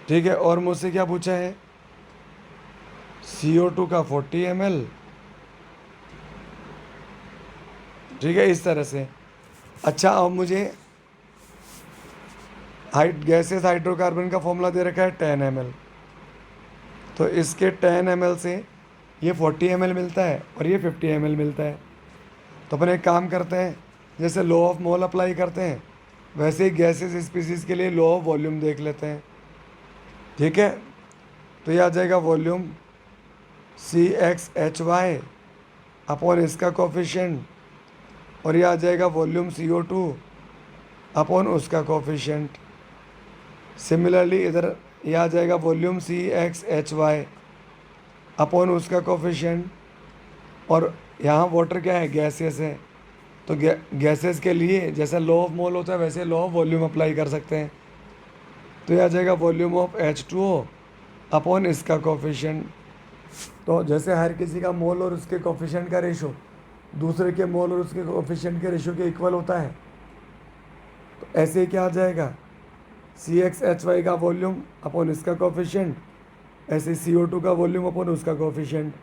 ठीक है, और मुझसे क्या पूछा है, CO2 का 40 ml। ठीक है, इस तरह से। अच्छा, अब मुझे गैसेस हाइड्रोकार्बन का फॉर्मूला दे रखा है 10 ml, तो इसके 10 ml से ये 40 ml मिलता है और ये 50 ml मिलता है। तो अपन एक काम करते हैं, जैसे लॉ ऑफ मोल अप्लाई करते हैं वैसे ही गैसेस स्पीसीज़ के लिए लॉ ऑफ वॉल्यूम देख लेते हैं। ठीक है, तो ये आ जाएगा वॉल्यूम CXHY अपॉन इसका कोफिशिएंट, और ये आ जाएगा वॉल्यूम CO2 अपॉन उसका कोफिशिएंट। सिमिलरली इधर ये आ जाएगा वॉल्यूम CXHY अपॉन उसका कोफिशिएंट, और यहाँ वाटर क्या है गैसेस है, तो गैसेस के लिए जैसा लॉ ऑफ मोल होता है वैसे लॉ ऑफ वॉल्यूम अप्लाई कर सकते हैं। तो ये आ जाएगा वॉल्यूम ऑफ H2O अपॉन इसका कोफिशिएंट। तो जैसे हर किसी का मोल और उसके कोफिशिएंट का रेशो दूसरे के मोल और उसके कोफिशिएंट के रेशो के इक्वल होता है, तो ऐसे ही क्या आ जाएगा CXHY का वॉल्यूम अपॉन इसका कोफिशिएंट, ऐसे CO2 का वॉल्यूम अपॉन उसका कोफिशिएंट।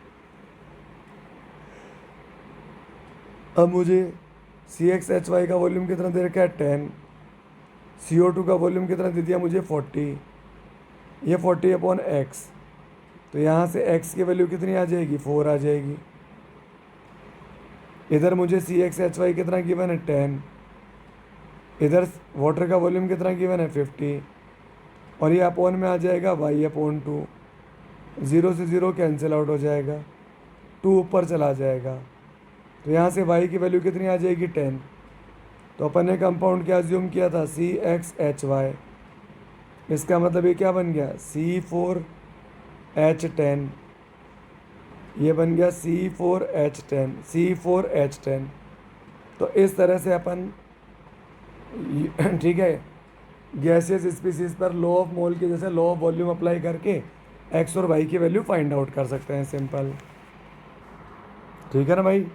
अब मुझे CXHY का वॉल्यूम कितना दे रखा है 10, CO2 का वॉल्यूम कितना दे दिया मुझे 40, ये 40 अपॉन X, तो यहाँ से X की वैल्यू कितनी आ जाएगी 4 आ जाएगी। इधर मुझे CXHY कितना गिवन है 10, इधर वाटर का वॉल्यूम कितना गिवन है 50, और ये अपॉन में आ जाएगा Y/2। 0 से 0 कैंसिल आउट हो जाएगा, 2 ऊपर चला जाएगा, तो यहाँ से Y की वैल्यू कितनी आ जाएगी 10। तो अपन ने कंपाउंड क्या अज्यूम किया था CXHY, इसका मतलब ये क्या बन गया C4H10, ये बन गया C4H10। तो इस तरह से अपन ठीक है गैसियस स्पीसीज पर लॉ ऑफ मोल के जैसे लॉ ऑफ वॉल्यूम अप्लाई करके एक्स और वाई की वैल्यू फाइंड आउट कर सकते हैं, सिंपल। ठीक है ना भाई।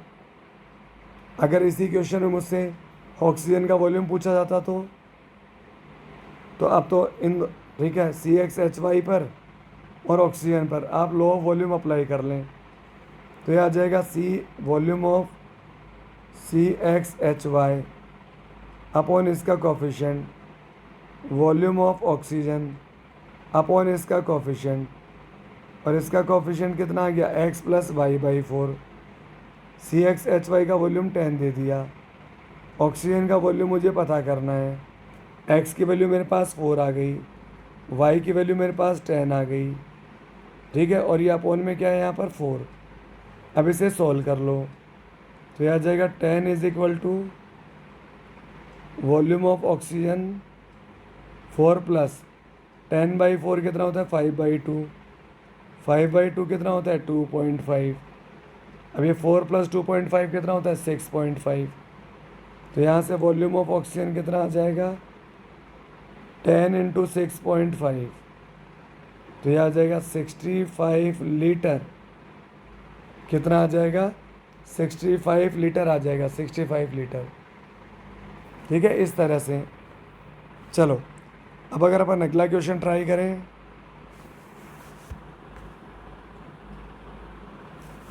अगर इसी क्वेश्चन में मुझसे ऑक्सीजन का वॉल्यूम पूछा जाता तो अब तो इन, ठीक है, सी एक्स एच वाई पर और ऑक्सीजन पर आप लॉ ऑफ वॉल्यूम अप्लाई कर लें, तो ये आ जाएगा C volume of C X H Y upon इसका coefficient volume of oxygen upon इसका कोफिशिएंट, और इसका कोफिशिएंट कितना आ गया X plus Y by 4। C X H Y का वॉल्यूम 10 दे दिया, ऑक्सीजन का वॉल्यूम मुझे पता करना है। एक्स की वैल्यू मेरे पास 4 आ गई, वाई की वैल्यू मेरे पास 10 आ गई, ठीक है, और ये अपॉन में क्या है यहाँ पर 4। अब इसे सॉल्व कर लो, तो यह आ जाएगा 10 is equal to volume of oxygen 4 प्लस 10/4 कितना होता है 5/2, 5/2 कितना होता है 2.5। अब ये 4 प्लस 2.5 कितना होता है 6.5। तो यहाँ से वॉल्यूम ऑफ ऑक्सीजन कितना आ जाएगा 10 इंटू 6.5, तो यह आ जाएगा 65 लीटर। कितना आ जाएगा 65 लीटर आ जाएगा, 65 लीटर। ठीक है, इस तरह से। चलो अब अगर अपन अगला क्वेश्चन ट्राई करें,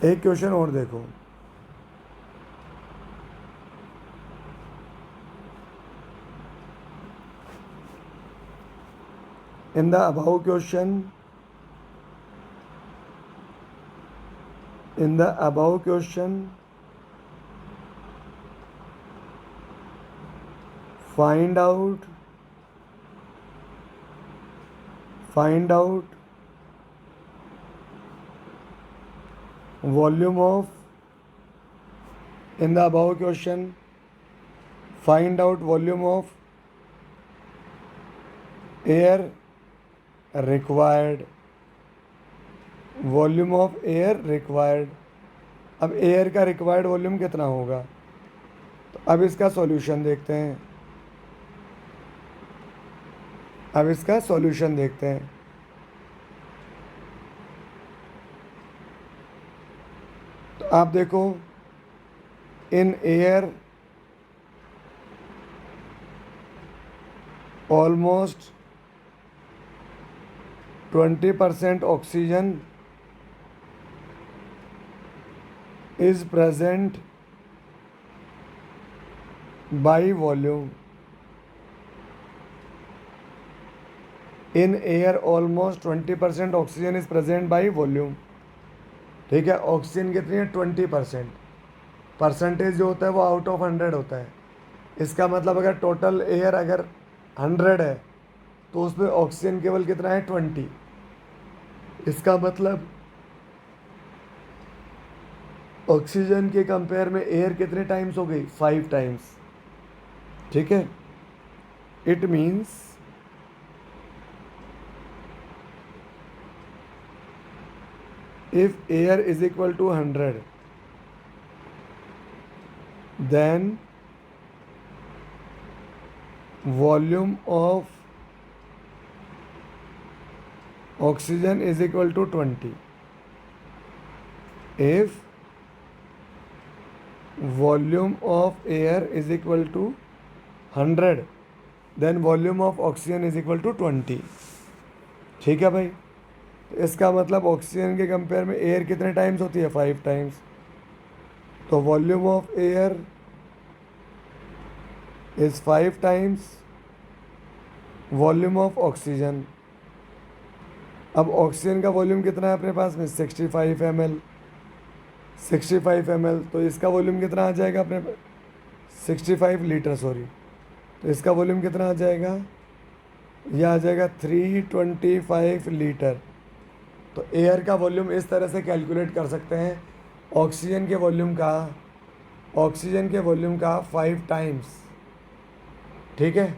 एक क्वेश्चन और देखो। In the above question, in the above question, find out volume of, in the above question find out volume of air required, volume of air required. अब एयर का रिक्वायर्ड वॉल्यूम कितना होगा, तो अब इसका सॉल्यूशन देखते हैं, तो आप देखो, in air almost 20% oxygen is present by volume। in air almost 20% oxygen is present by volume। ठीक है, ऑक्सीजन कितनी है 20%। परसेंटेज जो होता है वो आउट ऑफ 100 होता है। इसका मतलब अगर टोटल एयर अगर 100 है तो उसमें ऑक्सीजन केवल कितना है 20। इसका मतलब ऑक्सीजन के कंपेयर में एयर कितने टाइम्स हो गई 5 टाइम्स। ठीक है, it means if air is equal to 100 then volume of oxygen is equal to 20। if volume of air is equal to 100 then volume of oxygen is equal to 20। ठीक है भाई, तो इसका मतलब ऑक्सीजन के कंपेयर में एयर कितने times होती है 5 टाइम्स। तो volume of air is 5 times volume of oxygen. अब ऑक्सीजन का वॉल्यूम कितना है अपने पास में 65 ml, 65 ml, तो इसका वॉल्यूम कितना आ जाएगा अपने 65 लीटर सॉरी, तो इसका वॉल्यूम कितना आ जाएगा, यह आ जाएगा 325 लीटर। तो एयर का वॉल्यूम इस तरह से कैलकुलेट कर सकते हैं, ऑक्सीजन के वॉल्यूम का 5 टाइम्स। ठीक है,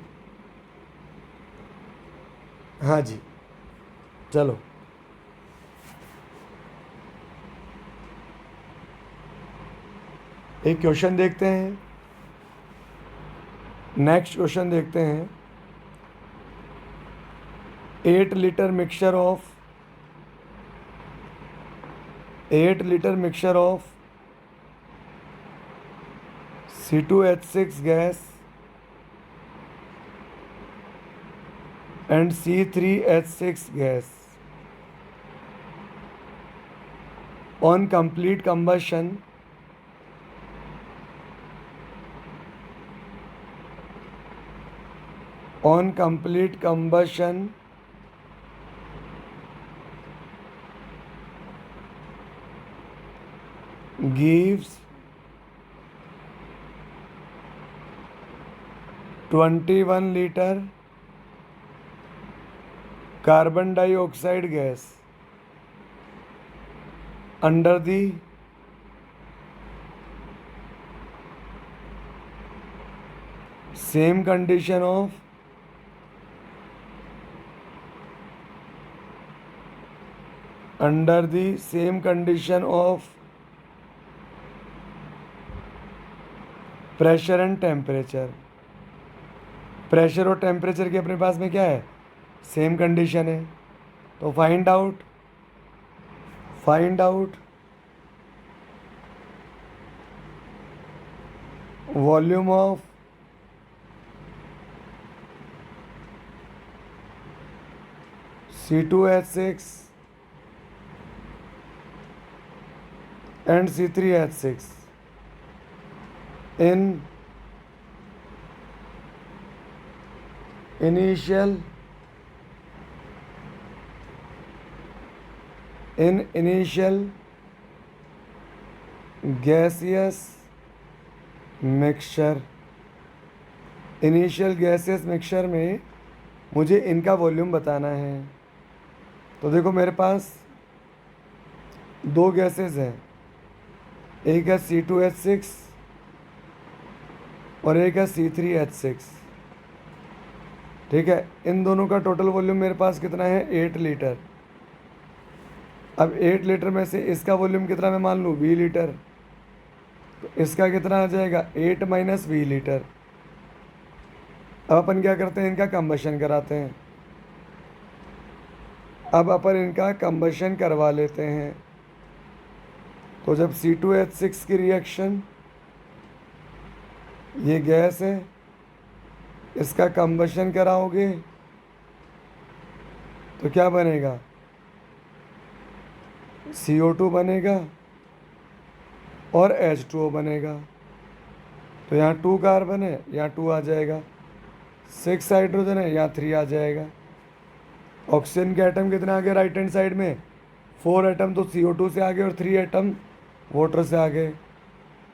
हाँ जी, चलो एक क्वेश्चन देखते हैं, नेक्स्ट क्वेश्चन देखते हैं। 8 litre mixture of 8 liter mixture of C2H6 gas and C3H6 gas. On complete combustion, gives 21 liter carbon dioxide gas under the same condition of pressure and temperature. Pressure और temperature की अपने पास में क्या है, same condition है। तो find out volume of C2H6 and C3H6 in initial gaseous mixture में मुझे इनका वॉल्यूम बताना है। तो देखो मेरे पास दो गैसेस हैं, एक है C2H6 और एक है C3H6। ठीक है, इन दोनों का टोटल वॉल्यूम मेरे पास कितना है, 8 लीटर। अब 8 लीटर में से इसका वॉल्यूम कितना मैं मान लूँ, 20 लीटर। तो इसका कितना आ जाएगा, 8 माइनस 20 लीटर। अब अपन क्या करते हैं, इनका कंबशन कराते हैं। अब अपन इनका कंबशन करवा लेते हैं। तो जब C2H6 की रिएक्शन, ये गैस है, इसका कंबशन कराओगे तो क्या बनेगा, CO2 बनेगा और H2O बनेगा। तो यहाँ 2 कार्बन है, यहाँ 2 आ जाएगा। 6 हाइड्रोजन है, यहाँ 3 आ जाएगा। ऑक्सीजन के एटम कितने आ गए राइट हैंड साइड में, 4 एटम तो CO2 से आ गए और 3 एटम वाटर से आ गए।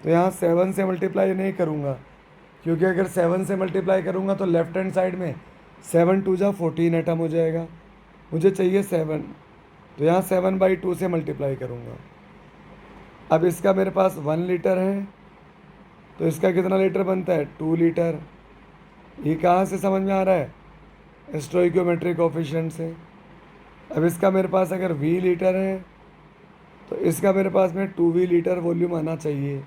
तो यहाँ 7 से मल्टीप्लाई नहीं करूँगा, क्योंकि अगर 7 से मल्टीप्लाई करूँगा तो लेफ्ट हैंड साइड में 7 2 जा 14 एटम हो जाएगा। मुझे चाहिए 7, तो यहाँ 7/2 से मल्टीप्लाई करूँगा। अब इसका मेरे पास 1 लीटर है, तो इसका कितना लीटर बनता है, 2 लीटर। ये कहाँ से समझ में आ रहा है, स्टोइकियोमेट्रिक कोफिशिएंट से। अब इसका मेरे पास अगर V लीटर है, तो इसका मेरे पास में 2V लीटर वॉल्यूम आना चाहिए।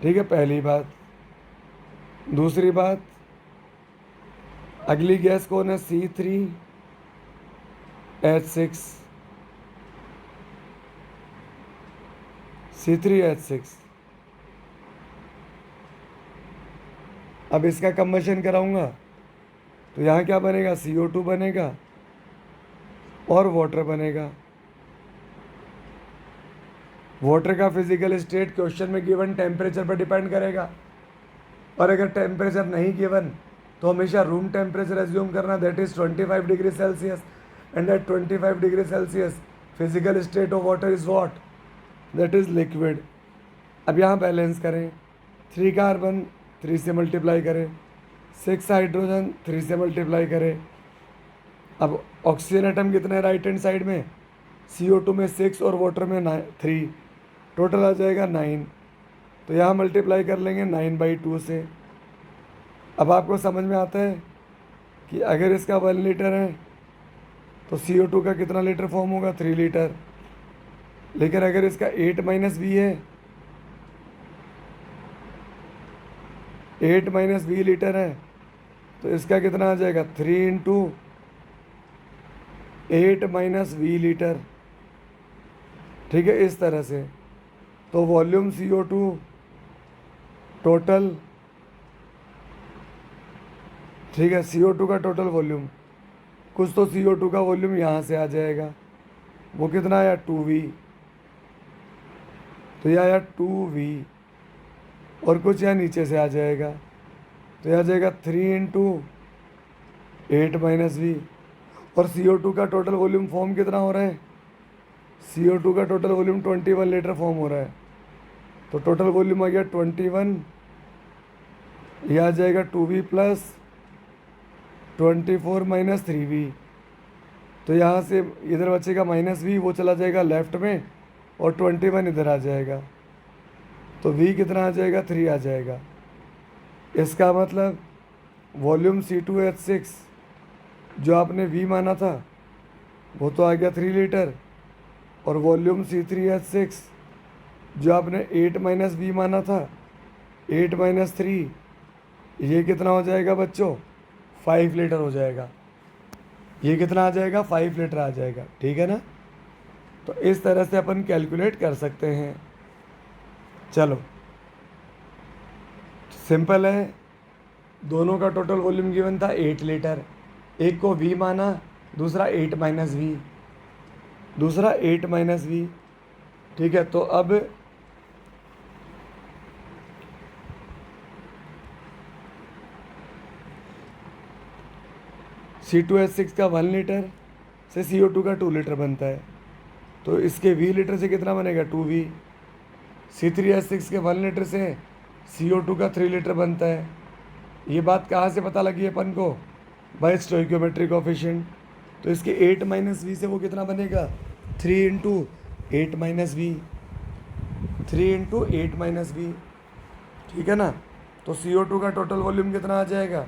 ठीक है, पहली बात। दूसरी बात, अगली गैस कौन है, C3H6। अब इसका कंबशन कराऊंगा तो यहाँ क्या बनेगा, CO2 बनेगा और वाटर बनेगा। वाटर का फिजिकल स्टेट क्वेश्चन में गिवन टेम्परेचर पर डिपेंड करेगा, और अगर टेम्परेचर नहीं गिवन तो हमेशा रूम टेम्परेचर एज्यूम करना, that is 25 degree Celsius. And at 25 degree Celsius physical state of water is what, that is liquid. अब यहाँ बैलेंस करें, 3 कार्बन 3 से मल्टीप्लाई करें, 6 हाइड्रोजन 3 से मल्टीप्लाई करें। अब ऑक्सीजन एटम कितने हैं राइट हैंड साइड में, CO2 में 6 और वाटर में 3, टोटल आ जाएगा 9। तो यहाँ मल्टीप्लाई कर लेंगे 9/2 से। अब आपको समझ में आता है कि अगर इसका 1 लीटर है तो CO2 का कितना लीटर फॉर्म होगा, 3 लीटर। लेकिन अगर इसका 8 माइनस V है, 8 माइनस V लीटर है, तो इसका कितना आ जाएगा, 3 × 8 माइनस V लीटर। ठीक है, इस तरह से। तो वॉल्यूम CO2 टोटल, ठीक है, CO2 का टोटल वॉल्यूम, कुछ तो CO2 का वॉल्यूम यहाँ से आ जाएगा, वो कितना आया 2V, तो यह आया 2V, और कुछ यहाँ नीचे से आ जाएगा, तो यह आ जाएगा 3 × 8 - V। और CO2 का टोटल वॉल्यूम फॉर्म कितना हो रहा है, CO2 का टोटल वॉल्यूम 21 लीटर फॉर्म हो रहा है, तो टोटल वॉल्यूम आ गया 21, यह आ जाएगा 2V + 24 - 3V। तो यहाँ से इधर बचेगा -V, वो चला जाएगा लेफ्ट में, और 21 इधर आ जाएगा, तो V कितना आ जाएगा 3 आ जाएगा। इसका मतलब वॉल्यूम C2H6 जो आपने V माना था वो तो आ गया 3 लीटर, और वॉल्यूम C3H6 जो आपने 8 - V माना था, 8 - 3, ये कितना हो जाएगा बच्चों 5 लीटर हो जाएगा। ये कितना आ जाएगा 5 लीटर आ जाएगा, ठीक है ना। तो इस तरह से अपन कैलकुलेट कर सकते हैं। चलो सिंपल है, दोनों का टोटल वॉल्यूम गिवन था 8 लीटर, एक को V माना, दूसरा 8 - V, दूसरा 8 - V, ठीक है। तो अब C2H6 का 1 लीटर से CO2 का 2 लीटर बनता है, तो इसके V लीटर से कितना बनेगा 2V। C3H6 के 1 लीटर से CO2 का 3 लीटर बनता है। ये बात कहाँ से पता लगी अपन को, बाय स्टोइकियोमेट्रिक कोफिशिएंट। तो इसके 8 - V से वो कितना बनेगा 3 × 8 - V, 3 × 8 - V, ठीक है ना। तो CO2 का टोटल वॉल्यूम कितना आ जाएगा,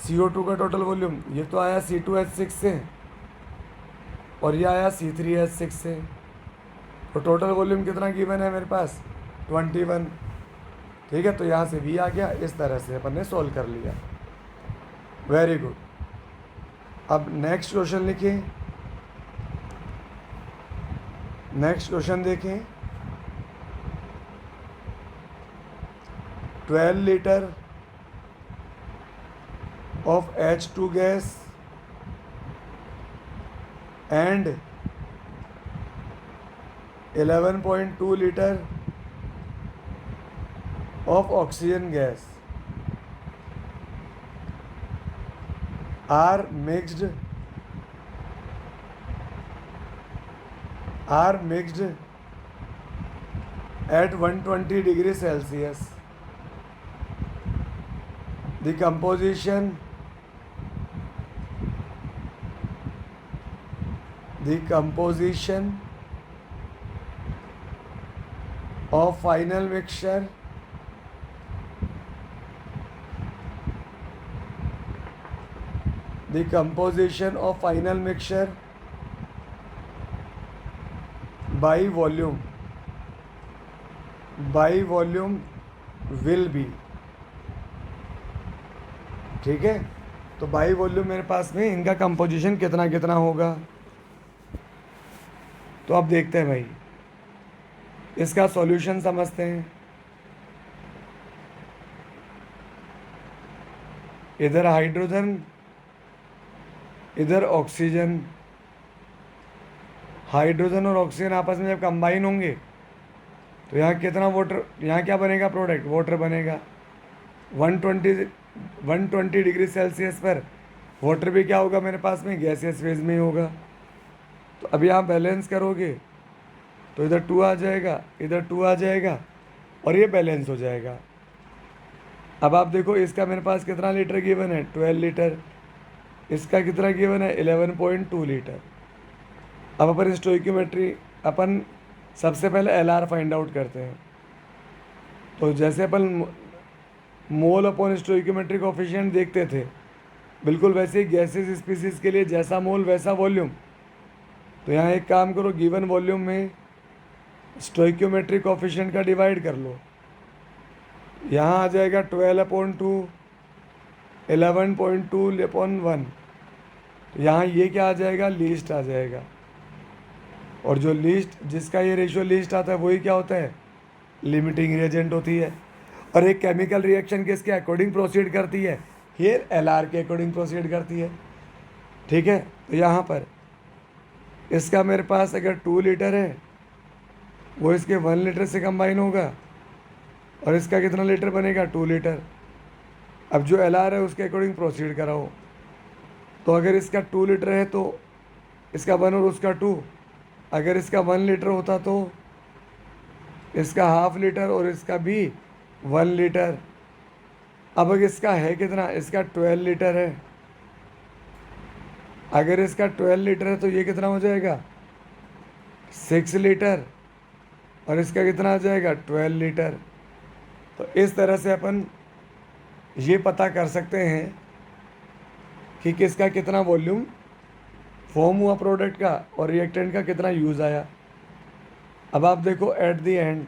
CO2 का टोटल वॉल्यूम, ये तो आया C2H6 से और ये आया C3H6 से, तो टोटल वॉल्यूम कितना गिवन है मेरे पास 21, ठीक है। तो यहाँ से V आ गया, इस तरह से अपन ने सॉल्व कर लिया। Very good. अब नेक्स्ट क्वेश्चन लिखिए, नेक्स्ट क्वेश्चन देखें। 12 litre of H2 gas and 11.2 liter of oxygen gas are mixed at 120 degrees Celsius. The composition of final mixture by volume will be, ठीक है। तो बाई वॉल्यूम मेरे पास में इनका composition कितना कितना होगा, तो अब देखते हैं भाई, इसका सॉल्यूशन समझते हैं। इधर हाइड्रोजन, इधर ऑक्सीजन, हाइड्रोजन और ऑक्सीजन आपस में जब कंबाइन होंगे तो यहाँ कितना वाटर, यहाँ क्या बनेगा प्रोडक्ट, वाटर बनेगा। 120 डिग्री सेल्सियस पर वाटर भी क्या होगा मेरे पास में, गैसियस फेज में ही होगा। तो अभी आप बैलेंस करोगे तो इधर 2 आ जाएगा, इधर 2 आ जाएगा, और ये बैलेंस हो जाएगा। अब आप देखो इसका मेरे पास कितना लीटर गिवन है 12 लीटर, इसका कितना गिवन है 11.2 लीटर। अब अपन स्टोइकियोमेट्री, अपन सबसे पहले LR फाइंड आउट करते हैं। तो जैसे अपन मोल अपॉन स्टोइकियोमेट्रिक कोफिशिएंट देखते थे, बिल्कुल वैसे ही गैसेस स्पीसीज के लिए जैसा मोल वैसा वॉल्यूम। तो यहाँ एक काम करो, गिवन वॉल्यूम में स्टोइकियोमेट्रिक कोफिशिएंट का डिवाइड कर लो। यहाँ आ जाएगा 12/2, 11.2/1। तो यहाँ ये क्या आ जाएगा, लीस्ट आ जाएगा। और जो लीस्ट, जिसका ये रेशियो लीस्ट आता है वही क्या होता है, लिमिटिंग रिएजेंट होती है। और एक केमिकल रिएक्शन किसके अकॉर्डिंग प्रोसीड करती है, हियर LR के अकॉर्डिंग प्रोसीड करती है। ठीक है, तो यहाँ पर इसका मेरे पास अगर 2 लीटर है, वो इसके 1 लीटर से कंबाइन होगा, और इसका कितना लीटर बनेगा, 2 लीटर। अब जो LR है उसके अकॉर्डिंग प्रोसीड कराओ। तो अगर इसका 2 लीटर है तो इसका 1 और उसका 2, अगर इसका 1 लीटर होता तो इसका हाफ लीटर और इसका भी 1 लीटर। अब अगर इसका है कितना, इसका 12 लीटर है, अगर इसका 12 लीटर है तो ये कितना हो जाएगा, 6 लीटर, और इसका कितना आ जाएगा, 12 लीटर। तो इस तरह से अपन ये पता कर सकते हैं कि किसका कितना वॉल्यूम फॉर्म हुआ प्रोडक्ट का, और रिएक्टेंट का कितना यूज़ आया। अब आप देखो एट द एंड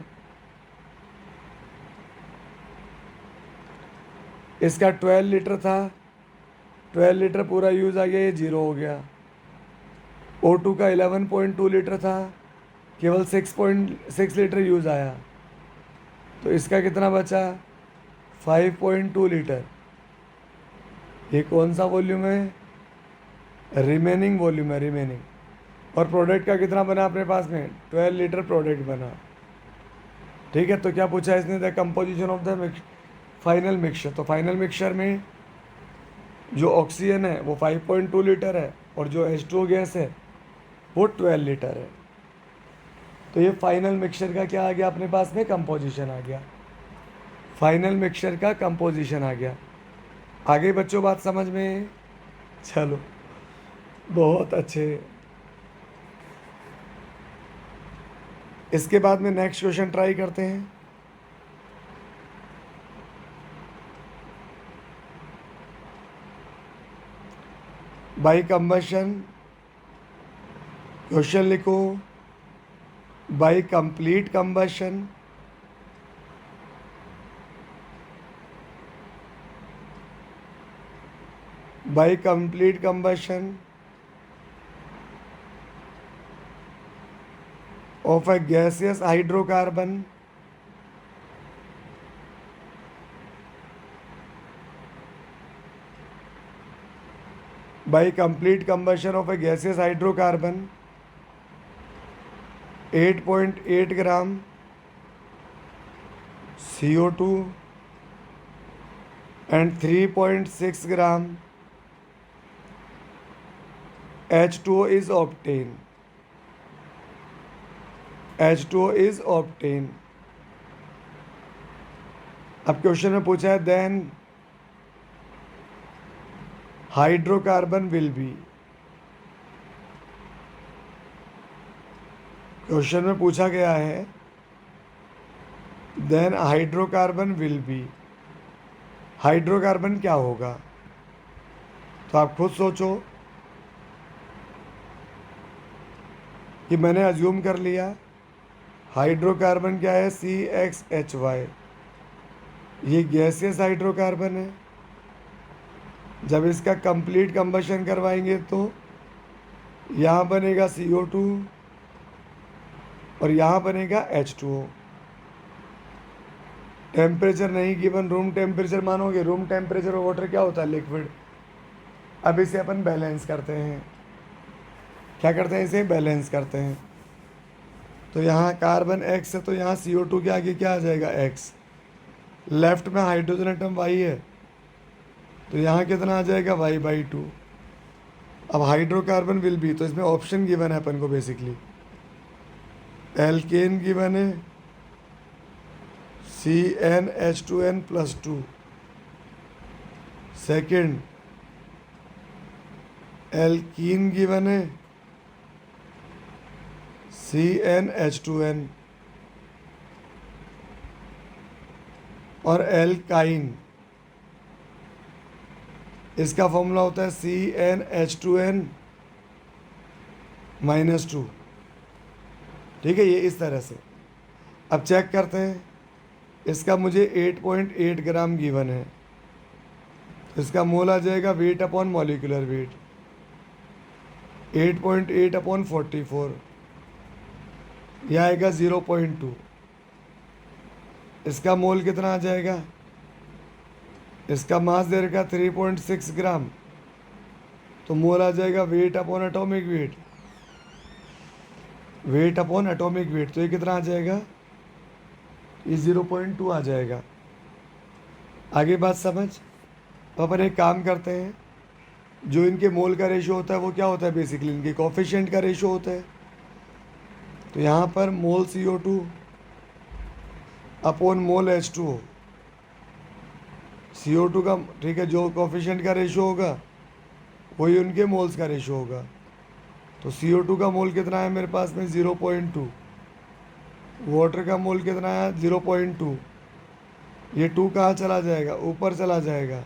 इसका 12 लीटर था, 12 लीटर पूरा यूज़ आ गया, ये 0 हो गया। O2 का 11.2 लीटर था, केवल 6.6 लीटर यूज़ आया, तो इसका कितना बचा, 5.2 लीटर। ये कौन सा वॉल्यूम है, रिमेनिंग वॉल्यूम है, रिमेनिंग। और प्रोडक्ट का कितना बना अपने पास में, 12 लीटर प्रोडक्ट बना। ठीक है, तो क्या पूछा इसने, the composition of the final mixture. तो फाइनल मिक्सचर में जो ऑक्सीजन है वो 5.2 लीटर है, और जो H2O गैस है वो 12 लीटर है। तो ये फाइनल मिक्सचर का क्या आ गया अपने पास में, कंपोजिशन आ गया। फाइनल मिक्सचर का कंपोजिशन आ गया। आगे बच्चों बात समझ में, चलो बहुत अच्छे। इसके बाद में नेक्स्ट क्वेश्चन ट्राई करते हैं। बाई कंबशन, क्वेश्चन लिखो, by complete combustion, by complete combustion of a gaseous hydrocarbon by complete combustion of a gaseous hydrocarbon 8.8 gram CO2 and 3.6 gram H2O is obtained. H2O is obtained. अब question में पूछा है then hydrocarbon will be. Question में पूछा गया है then hydrocarbon will be, hydrocarbon क्या होगा। तो आप खुद सोचो कि मैंने अज्यूम कर लिया हाइड्रोकार्बन क्या है, CXHY, ये गैसियस हाइड्रोकार्बन है। जब इसका कंप्लीट कंबशन करवाएंगे तो यहाँ बनेगा CO2 और यहाँ बनेगा H2O। टेम्परेचर नहीं गिवन, रूम टेम्परेचर मानोगे, रूम टेम्परेचर और वाटर क्या होता है, लिक्विड। अब इसे अपन बैलेंस करते हैं, क्या करते हैं, इसे बैलेंस करते हैं। तो यहाँ कार्बन X है तो यहाँ CO2 के आगे क्या आ जाएगा, X। लेफ्ट में हाइड्रोजन एटम Y है तो यहाँ कितना आ जाएगा, Y/2। अब हाइड्रोकार्बन विल बी, तो इसमें ऑप्शन गिवन है अपन को, बेसिकली एल्केन गिवन है CnH2n+2, सेकेंड एल्कीन गिवन है CnH2n, और एल्काइन इसका फॉर्मूला होता है CnH2n-2। ठीक है, ये इस तरह से। अब चेक करते हैं, इसका मुझे 8.8 ग्राम गिवन है, तो इसका मोल आ जाएगा वेट अपॉन मॉलिक्यूलर वेट 8.8/44, यह आएगा 0.2। इसका मोल कितना आ जाएगा? इसका मास दे रखा 3.6 ग्राम, तो मोल आ जाएगा weight upon atomic weight, weight upon atomic weight. तो ये कितना आ जाएगा? ये 0.2 आ जाएगा। आगे बात समझ। तो अपन एक काम करते हैं, जो इनके मोल का रेशो होता है वो क्या होता है? बेसिकली इनके कोफिशिएंट का रेशो होता है। तो यहाँ पर मोल CO2 upon mole H2O, CO2 का, ठीक है, जो कोफिशिएंट का रेशो होगा वही उनके मोल्स का रेशो होगा। तो CO2 का मोल कितना है मेरे पास में? 0.2। वाटर का मोल कितना है? 0.2। ये 2 कहाँ चला जाएगा? ऊपर चला जाएगा।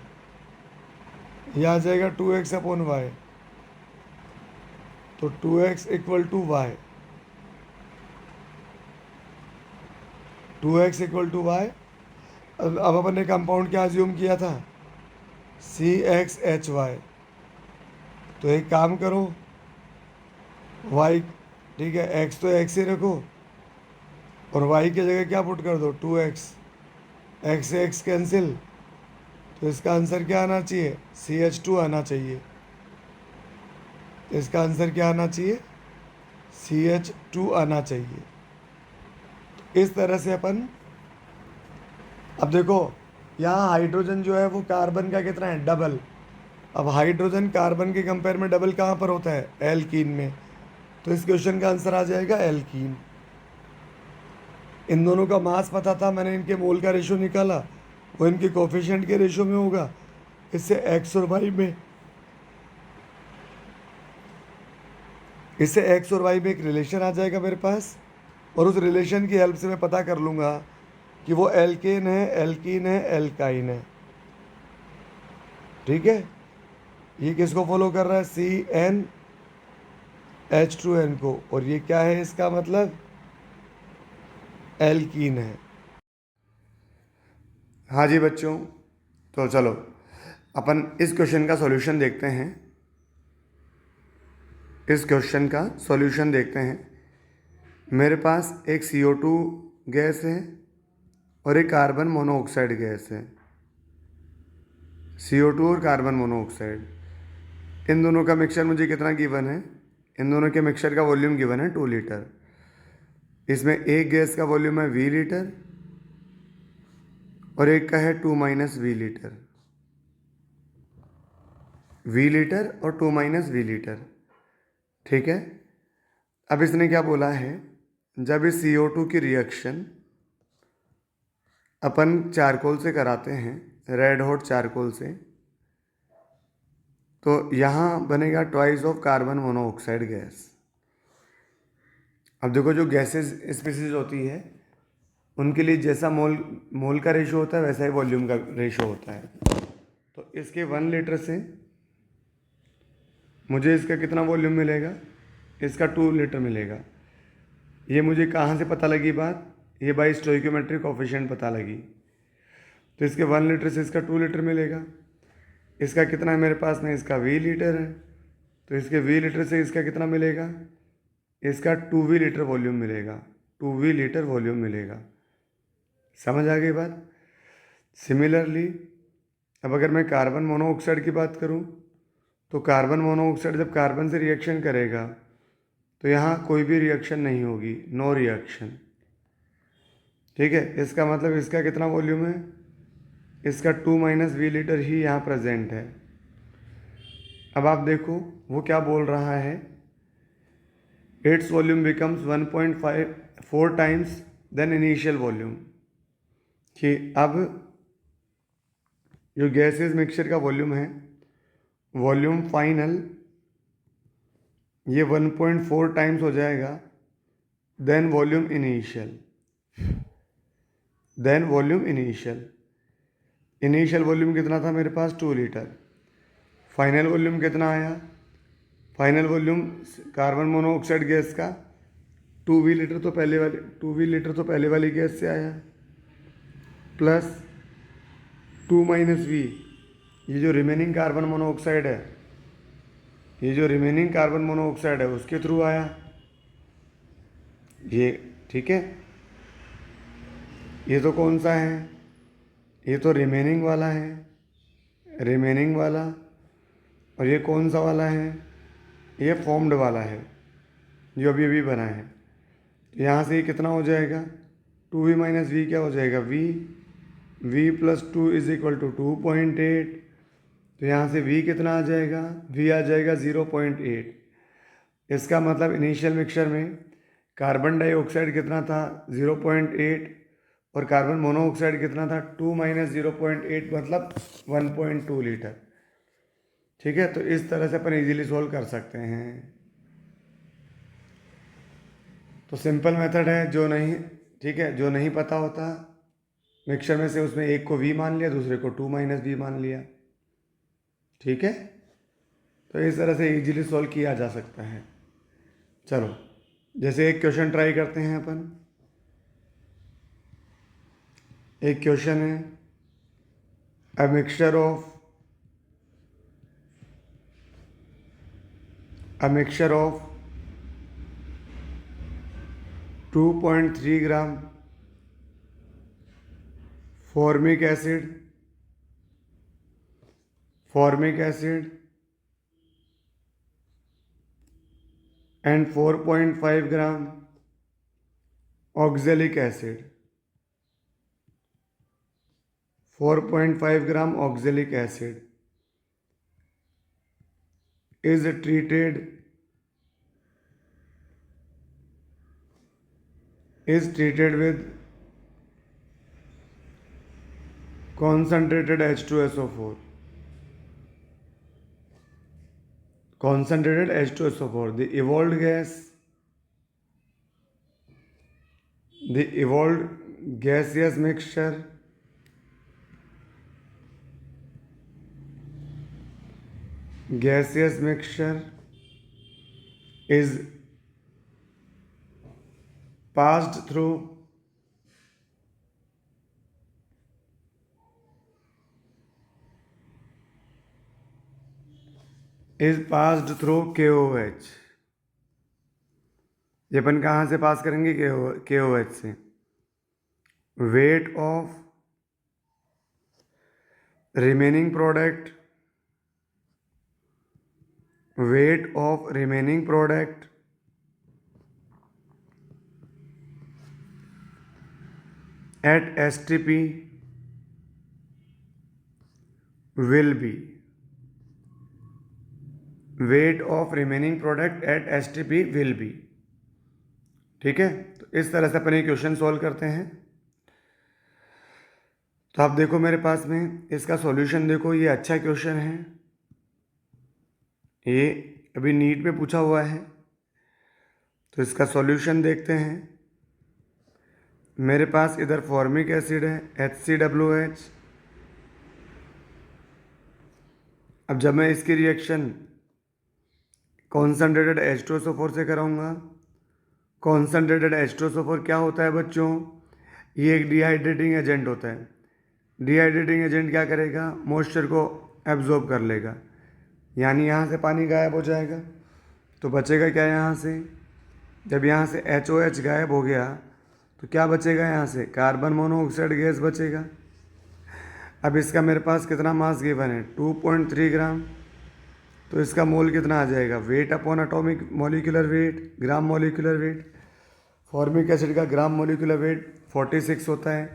ये आ जाएगा 2x अपॉन वाई। तो 2x equal to Y, 2x equal to Y. अब अपन ने कंपाउंड क्या अज्यूम किया था? CxHy। तो एक काम करो, y, ठीक है, x तो x ही रखो और y की जगह क्या पुट कर दो? 2x। x से x कैंसिल, तो इसका आंसर क्या आना चाहिए? CH2 आना चाहिए। इसका आंसर क्या आना चाहिए? CH2 आना चाहिए। इस तरह से अपन, अब देखो यहाँ हाइड्रोजन जो है वो कार्बन का कितना है? डबल। अब हाइड्रोजन कार्बन के कंपेयर में डबल कहाँ पर होता है? एल्कीन में। तो इस क्वेश्चन का आंसर आ जाएगा एल्कीन। इन दोनों का मास पता था, मैंने इनके मोल का रेशो निकाला, वो इनके कोफिशिएंट के रेशो में होगा। इससे एक्स और वाई में, इससे एक्स और वाई में एक रिलेशन आ जाएगा मेरे पास, और उस रिलेशन की हेल्प से मैं पता कर लूँगा कि वो एल्केन है, एल्कीन है, एल्काइन है। ठीक है, ये किसको फॉलो कर रहा है? CnH2n को। और ये क्या है? इसका मतलब एल्कीन है। हाँ जी बच्चों, तो चलो अपन इस क्वेश्चन का सॉल्यूशन देखते हैं। इस क्वेश्चन का सॉल्यूशन देखते हैं। मेरे पास एक CO2 गैस है और एक कार्बन मोनोऑक्साइड गैस है। CO2 और कार्बन मोनोऑक्साइड, इन दोनों का मिक्सचर मुझे कितना गिवन है? इन दोनों के मिक्सचर का वॉल्यूम गिवन है 2 लीटर। इसमें एक गैस का वॉल्यूम है V लीटर और एक का है 2 - V लीटर। V लीटर और 2 - V लीटर। ठीक है, अब इसने क्या बोला है? जब इस CO2 की रिएक्शन अपन चारकोल से कराते हैं, रेड हॉट चारकोल से, तो यहाँ बनेगा twice of carbon monoxide gas. अब देखो, जो गैसेस स्पीसीज होती है उनके लिए जैसा मोल का रेशो होता है वैसा ही वॉल्यूम का रेशो होता है। तो इसके 1 लीटर से मुझे इसका कितना वॉल्यूम मिलेगा? इसका 2 लीटर मिलेगा। ये मुझे कहाँ से पता लगी बात? ये बाई स्टोइकोमेट्रिक कोफिशिएंट पता लगी। तो इसके 1 लीटर से इसका 2 लीटर मिलेगा। इसका कितना है मेरे पास में? इसका V लीटर है, तो इसके V लीटर से इसका कितना मिलेगा? इसका 2V लीटर वॉल्यूम मिलेगा। 2V लीटर वॉल्यूम मिलेगा। समझ आ गई बात? सिमिलरली अब अगर मैं कार्बन मोनोऑक्साइड की बात करूं, तो कार्बन मोनोऑक्साइड जब कार्बन से रिएक्शन करेगा तो यहाँ कोई भी रिएक्शन नहीं होगी, नो रिएक्शन। ठीक है, इसका मतलब इसका कितना वॉल्यूम है? इसका 2 - V लीटर ही यहाँ प्रेजेंट है। अब आप देखो वो क्या बोल रहा है, it's volume becomes 1.54 times than initial volume. कि अब जो गैसेस मिक्सचर का वॉल्यूम है, वॉल्यूम फाइनल ये 1.4 टाइम्स हो जाएगा than volume initial. Than volume initial, initial volume कितना था मेरे पास? 2 लीटर। फाइनल वॉल्यूम कितना आया? Final volume carbon monoxide gas का 2V लीटर, तो पहले वाली गैस से आया, प्लस 2 - V, ये जो रिमेनिंग कार्बन मोनोऑक्साइड है, ये जो रिमेनिंग कार्बन मोनोऑक्साइड है उसके थ्रू आया। ये ठीक है, ये तो कौन सा है, ये तो रिमेनिंग वाला है, रिमेनिंग वाला। और ये कौन सा वाला है, ये फॉर्म्ड वाला है जो अभी अभी बना है। तो यहाँ से ये कितना हो जाएगा, 2v-v क्या हो जाएगा, v+2 इज इक्वल टू 2.8। तो यहाँ से v कितना आ जाएगा, v आ जाएगा 0.8। इसका मतलब इनिशियल मिक्सचर में कार्बन डाइऑक्साइड कितना था, 0.8, और कार्बन मोनोऑक्साइड कितना था, 2 - 0.8 मतलब 1.2 लीटर। ठीक है, तो इस तरह से अपन इजीली सोल्व कर सकते हैं। तो सिंपल मेथड है, जो नहीं, ठीक है, जो नहीं पता होता मिक्सचर में से, उसमें एक को v मान लिया, दूसरे को 2 - v मान लिया। ठीक है, तो इस तरह से इजीली सॉल्व किया जा सकता है। चलो, जैसे एक क्वेश्चन ट्राई करते हैं अपन। एक क्वेश्चन है, a mixture of 2.3 gram formic acid and 4.5 gram oxalic acid, 4.5 gram oxalic acid is treated with concentrated H2SO4, concentrated H2SO4. The evolved gaseous mixture is passed through KOH। ये अपन कहाँ से पास करेंगे, KOH से। Weight of remaining product at STP will be, weight of remaining product at STP will be। ठीक है, तो इस तरह से अपन ये क्वेश्चन सॉल्व करते हैं। तो आप देखो मेरे पास में इसका सॉल्यूशन देखो, ये अच्छा क्वेश्चन है, ये अभी नीट में पूछा हुआ है। तो इसका सॉल्यूशन देखते हैं। मेरे पास इधर फॉर्मिक एसिड है HCWH। अब जब मैं इसकी रिएक्शन कॉन्सनट्रेटेड H2SO4 से कराऊंगा, कॉन्सनट्रेटेड H2SO4 क्या होता है बच्चों, ये एक डिहाइड्रेटिंग एजेंट होता है। डिहाइड्रेटिंग एजेंट क्या करेगा, मॉइस्चर को एब्जॉर्ब कर लेगा, यानी यहाँ से पानी गायब हो जाएगा। तो बचेगा क्या यहाँ से, जब यहाँ से HOH गायब हो गया तो क्या बचेगा, यहाँ से कार्बन मोनोऑक्साइड गैस बचेगा। अब इसका मेरे पास कितना मास गिवन है, 2.3 ग्राम। तो इसका मोल कितना आ जाएगा, weight upon atomic molecular weight, gram molecular weight. Formic acid का ग्राम मॉलिक्यूलर वेट 46 होता है।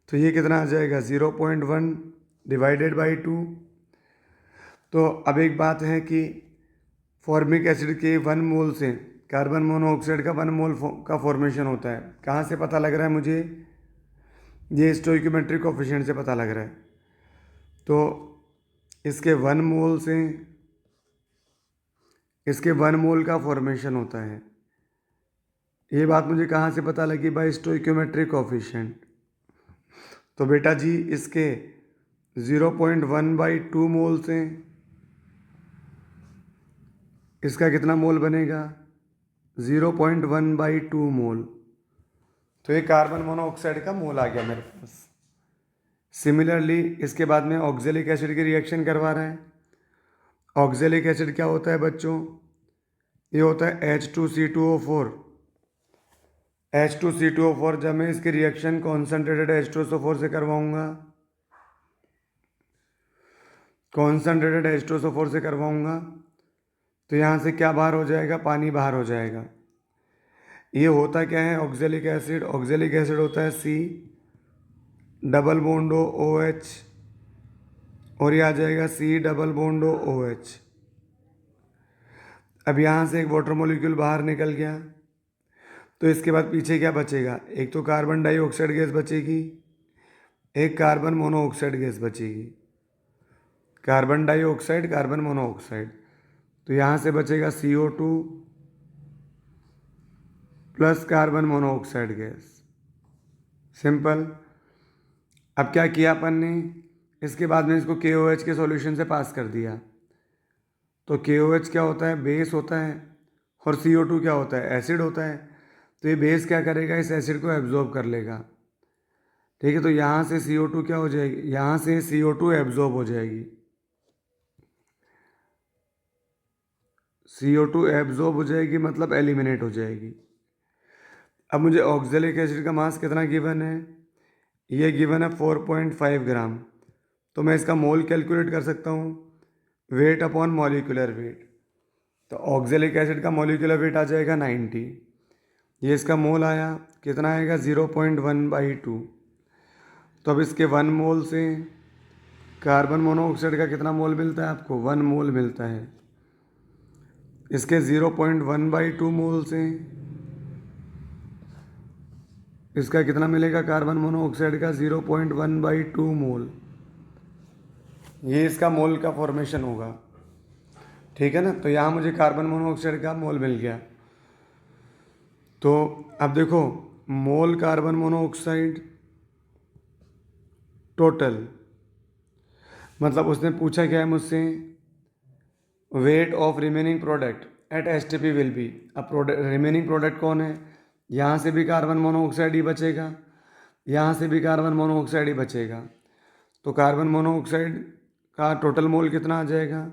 तो ये कितना आ जाएगा, 0.1 डिवाइडेड बाई 2। तो अब एक बात है कि फॉर्मिक एसिड के 1 मोल से कार्बन मोनोऑक्साइड का 1 मोल का फॉर्मेशन होता है। कहाँ से पता लग रहा है मुझे, ये स्टोइकोमेट्रिक कोफिशिएंट से पता लग रहा है। तो इसके 1 मोल से इसके 1 मोल का फॉर्मेशन होता है। ये बात मुझे कहाँ से पता लगी, बाय स्टोइकोमेट्रिक कोफिशिएंट। तो बेटा जी इसके 0.1/2 मोल से इसका कितना मोल बनेगा, 0.1/2 मोल। तो ये कार्बन मोनोऑक्साइड का मोल आ गया मेरे पास। सिमिलरली इसके बाद में ऑक्जेलिक एसिड की रिएक्शन करवा रहा है। ऑक्जेलिक एसिड क्या होता है बच्चों, ये होता है H2C2O4। H2C2O4, जब मैं इसकी रिएक्शन कॉन्सेंट्रेटेड H2SO4 से करवाऊंगा, तो यहाँ से क्या बाहर हो जाएगा, पानी बाहर हो जाएगा। ये होता क्या है, ऑक्जेलिक एसिड होता है C डबल बॉन्ड OH, और ये आ जाएगा C डबल बॉन्ड OH। अब यहाँ से एक वाटर मॉलिक्यूल बाहर निकल गया, तो इसके बाद पीछे क्या बचेगा, एक तो कार्बन डाइऑक्साइड गैस बचेगी, एक कार्बन मोनोऑक्साइड गैस बचेगी, कार्बन डाइऑक्साइड कार्बन मोनोऑक्साइड। तो यहाँ से बचेगा CO2 plus carbon monoxide gas. Simple. अब क्या किया अपन ने, इसके बाद में इसको KOH के सॉल्यूशन से पास कर दिया। तो KOH क्या होता है, बेस होता है, और CO2 क्या होता है, एसिड होता है। तो ये बेस क्या करेगा, इस एसिड को एब्जॉर्ब कर लेगा। ठीक है, तो यहाँ से CO2 क्या हो जाएगी, यहाँ से CO2 एब्जॉर्ब हो जाएगी, CO2 एब्जॉर्ब हो जाएगी मतलब एलिमिनेट हो जाएगी। अब मुझे ऑक्जेलिक एसिड का मास कितना गिवन है, ये गिवन है 4.5 ग्राम। तो मैं इसका मोल कैलकुलेट कर सकता हूँ, वेट अपॉन मॉलिक्यूलर वेट। तो ऑक्जेलिक एसिड का मॉलिक्यूलर वेट आ जाएगा 90, ये इसका मोल आया, कितना आएगा 0.1/2। तो अब इसके 1 मोल से कार्बन मोनोऑक्साइड का कितना मोल मिलता है आपको, 1 मोल मिलता है। इसके 0.1/2 मोल से इसका कितना मिलेगा, कार्बन मोनोऑक्साइड का 0.1/2 मोल। ये इसका मोल का फॉर्मेशन होगा। ठीक है ना, तो यहाँ मुझे कार्बन मोनोऑक्साइड का मोल मिल गया। तो अब देखो, मोल कार्बन मोनोऑक्साइड टोटल, मतलब उसने पूछा क्या है मुझसे, weight of remaining product at STP will be. अब रिमेनिंग प्रोडक्ट कौन है, यहाँ से भी कार्बन मोनोऑक्साइड ही बचेगा, यहाँ से भी कार्बन मोनोऑक्साइड ही बचेगा। तो कार्बन मोनोऑक्साइड का टोटल मोल कितना आ जाएगा,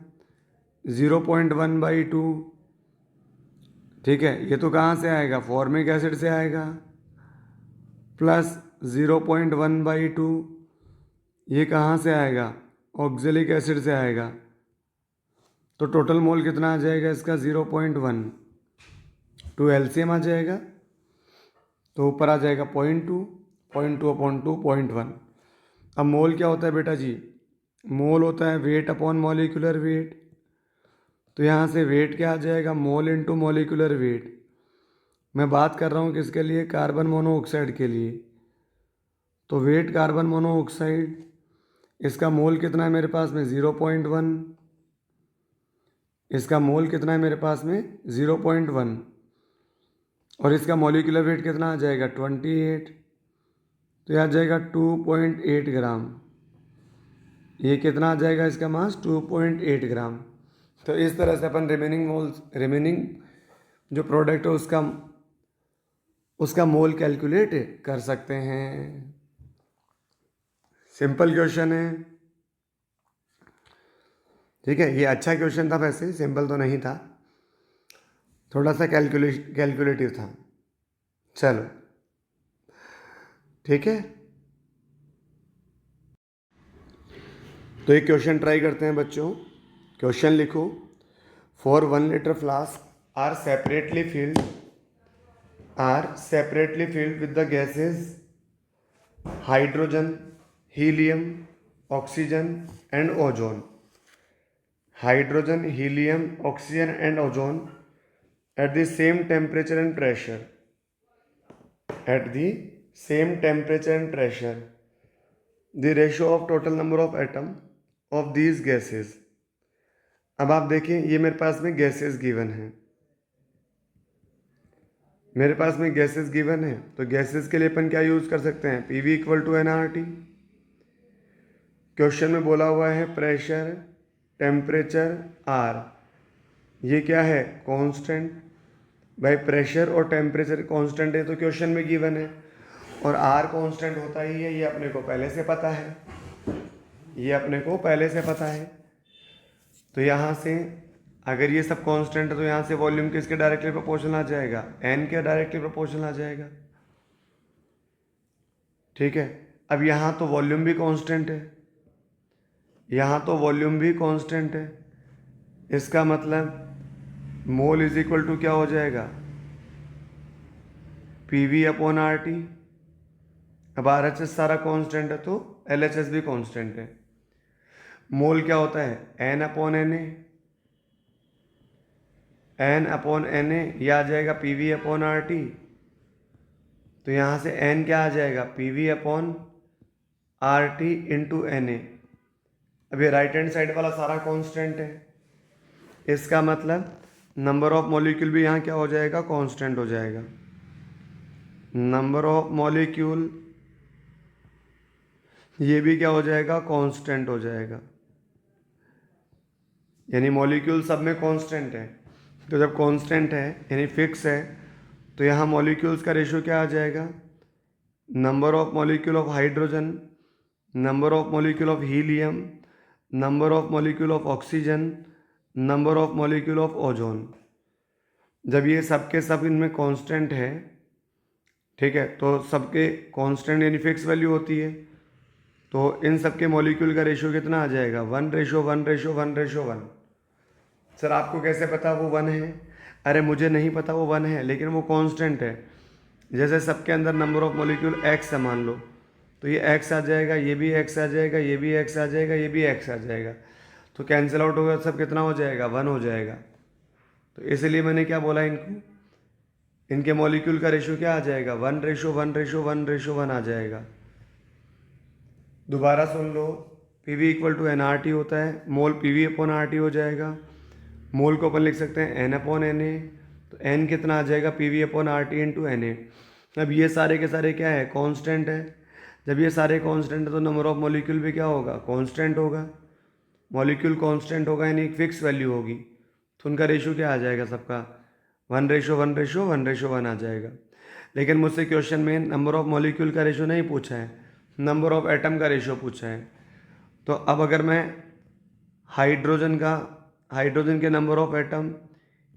0.1/2। ठीक है, ये तो कहाँ से आएगा, फॉर्मिक एसिड से आएगा, प्लस 0.1/2 ये कहाँ से आएगा, ऑक्जेलिक एसिड से आएगा। तो टोटल मोल कितना आ जाएगा इसका, 0.1। 2 LCM आ जाएगा, तो ऊपर आ जाएगा 0.2 0.1। अब मोल क्या होता है बेटा जी, मोल होता है वेट अपॉन मॉलिक्यूलर वेट। तो यहाँ से वेट क्या आ जाएगा, मोल इंटू मॉलिक्यूलर वेट। मैं बात कर रहा हूँ किसके लिए, कार्बन मोनोऑक्साइड के लिए। तो वेट कार्बन मोनोऑक्साइड, इसका मोल कितना है मेरे पास में, 0.1। इसका मोल कितना है मेरे पास में, 0.1। और इसका मॉलिक्यूलर वेट कितना आ जाएगा, 28। तो यह आ जाएगा 2.8 ग्राम। ये कितना आ जाएगा इसका मास, 2.8 ग्राम। तो इस तरह से अपन रिमेनिंग जो प्रोडक्ट है उसका मोल कैलकुलेट कर सकते हैं। सिंपल क्वेश्चन है। ठीक है, ये अच्छा क्वेश्चन था, वैसे सिंपल तो नहीं था, थोड़ा सा कैलकुलेटिव था। चलो ठीक है, तो एक क्वेश्चन ट्राई करते हैं बच्चों। क्वेश्चन लिखो, for 1 litre flask are separately filled with the gases hydrogen, helium, oxygen and ozone. Hydrogen, helium, oxygen and ozone at the same temperature and pressure. The ratio of total number of atom of these gases. अब आप देखें, ये मेरे पास में gases given है, तो gases के लिए अपन क्या यूज कर सकते हैं, PV = nRT। क्वेश्चन में बोला हुआ है प्रेशर, टेम्परेचर, R, ये क्या है, कांस्टेंट। भाई प्रेशर और टेम्परेचर कांस्टेंट है तो क्वेश्चन में गिवन है, और R कांस्टेंट होता ही है, ये अपने को पहले से पता है, तो यहाँ से अगर ये सब कांस्टेंट है तो यहाँ से वॉल्यूम किसके डायरेक्टली प्रोपोर्शनल आ जाएगा, N के डायरेक्टली प्रोपोर्शनल आ जाएगा। ठीक है। अब यहाँ तो वॉल्यूम भी कांस्टेंट है, यहाँ तो वॉल्यूम भी कांस्टेंट है, इसका मतलब मोल इज इक्वल टू क्या हो जाएगा, P V upon R T. अब आर एच एस सारा कांस्टेंट है तो एल एच एस भी कांस्टेंट है। मोल क्या होता है, N upon N A, N upon N A, यह आ जाएगा P V upon R T. तो यहाँ से एन क्या आ जाएगा, P V upon R T into N A. अब ये राइट हैंड साइड वाला सारा कांस्टेंट है, इसका मतलब नंबर ऑफ मॉलिक्यूल भी यहाँ क्या हो जाएगा, कांस्टेंट हो जाएगा। नंबर ऑफ मॉलिक्यूल ये भी क्या हो जाएगा, कांस्टेंट हो जाएगा। यानी मॉलिक्यूल सब में कांस्टेंट है। तो जब कांस्टेंट है यानी फिक्स है, तो यहाँ मॉलिक्यूल्स का रेशियो क्या आ जाएगा, number of molecule of hydrogen, number of molecule of helium, number of molecule of oxygen, number of molecule of ozone. जब ये सबके सब इनमें कांस्टेंट है, ठीक है, तो सबके कांस्टेंट यानी फिक्स वैल्यू होती है, तो इन सबके मॉलिक्यूल का रेशियो कितना आ जाएगा, 1:1:1:1:1। सर आपको कैसे पता वो 1 है, अरे मुझे नहीं पता वो 1 है, लेकिन वो कांस्टेंट है। जैसे सबके अंदर नंबर ऑफ मॉलिक्यूल x है मान लो, तो ये x आ जाएगा, ये भी x आ जाएगा, ये भी x आ जाएगा, ये भी x आ जाएगा, तो कैंसिल आउट होगा, सब कितना हो जाएगा, 1 हो जाएगा। तो इसलिए मैंने क्या बोला इनको, इनके मॉलिक्यूल का रेशियो क्या आ जाएगा, 1:1:1:1:1 आ जाएगा। दोबारा सुन लो, P V equal to N R T होता है, mole P V upon R T हो जाएगा। मोल को अपन लिख सकते हैं एन अपॉन एन ए, तो एन कितना आ जाएगा, P V upon R T into N A. अब ये सारे के सारे क्या है, कांस्टेंट है। जब ये सारे कांस्टेंट है तो नंबर ऑफ मॉलिक्यूल भी क्या होगा, कांस्टेंट होगा। मॉलिक्यूल कांस्टेंट होगा यानी एक फिक्स वैल्यू होगी, तो उनका रेशियो क्या आ जाएगा सबका, 1:1:1:1 आ जाएगा। लेकिन मुझसे क्वेश्चन में नंबर ऑफ मॉलिक्यूल का रेशियो नहीं पूछा है, नंबर ऑफ एटम का रेशियो पूछा है। तो अब अगर मैं हाइड्रोजन के नंबर ऑफ एटम,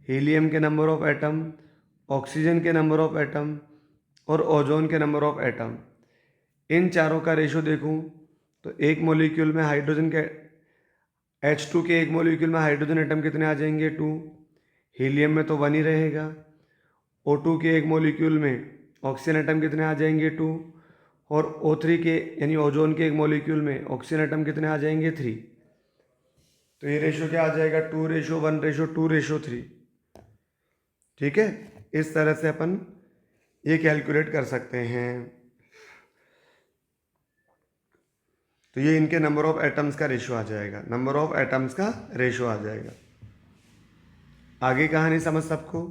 हीलियम के नंबर ऑफ एटम, ऑक्सीजन के नंबर ऑफ एटम और ओजोन के नंबर ऑफ एटम, इन चारों का रेशियो देखूं तो एक मॉलिक्यूल में हाइड्रोजन के H2 के एक मॉलिक्यूल में हाइड्रोजन एटम कितने आ जाएंगे, 2। हीलियम में तो 1 ही रहेगा। O2 के एक मॉलिक्यूल में ऑक्सीजन एटम कितने आ जाएंगे, 2। और O3 के यानी ओजोन के एक मॉलिक्यूल में ऑक्सीजन एटम कितने आ जाएंगे, 3। तो ये रेशियो क्या आ जाएगा, 2:1:2:3। ठीक है, इस तरह से अपन ये कैलकुलेट कर सकते हैं। तो ये इनके नंबर ऑफ एटम्स का रेशियो आ जाएगा, नंबर ऑफ एटम्स का रेशियो आ जाएगा। आगे कहानी समझ सबको।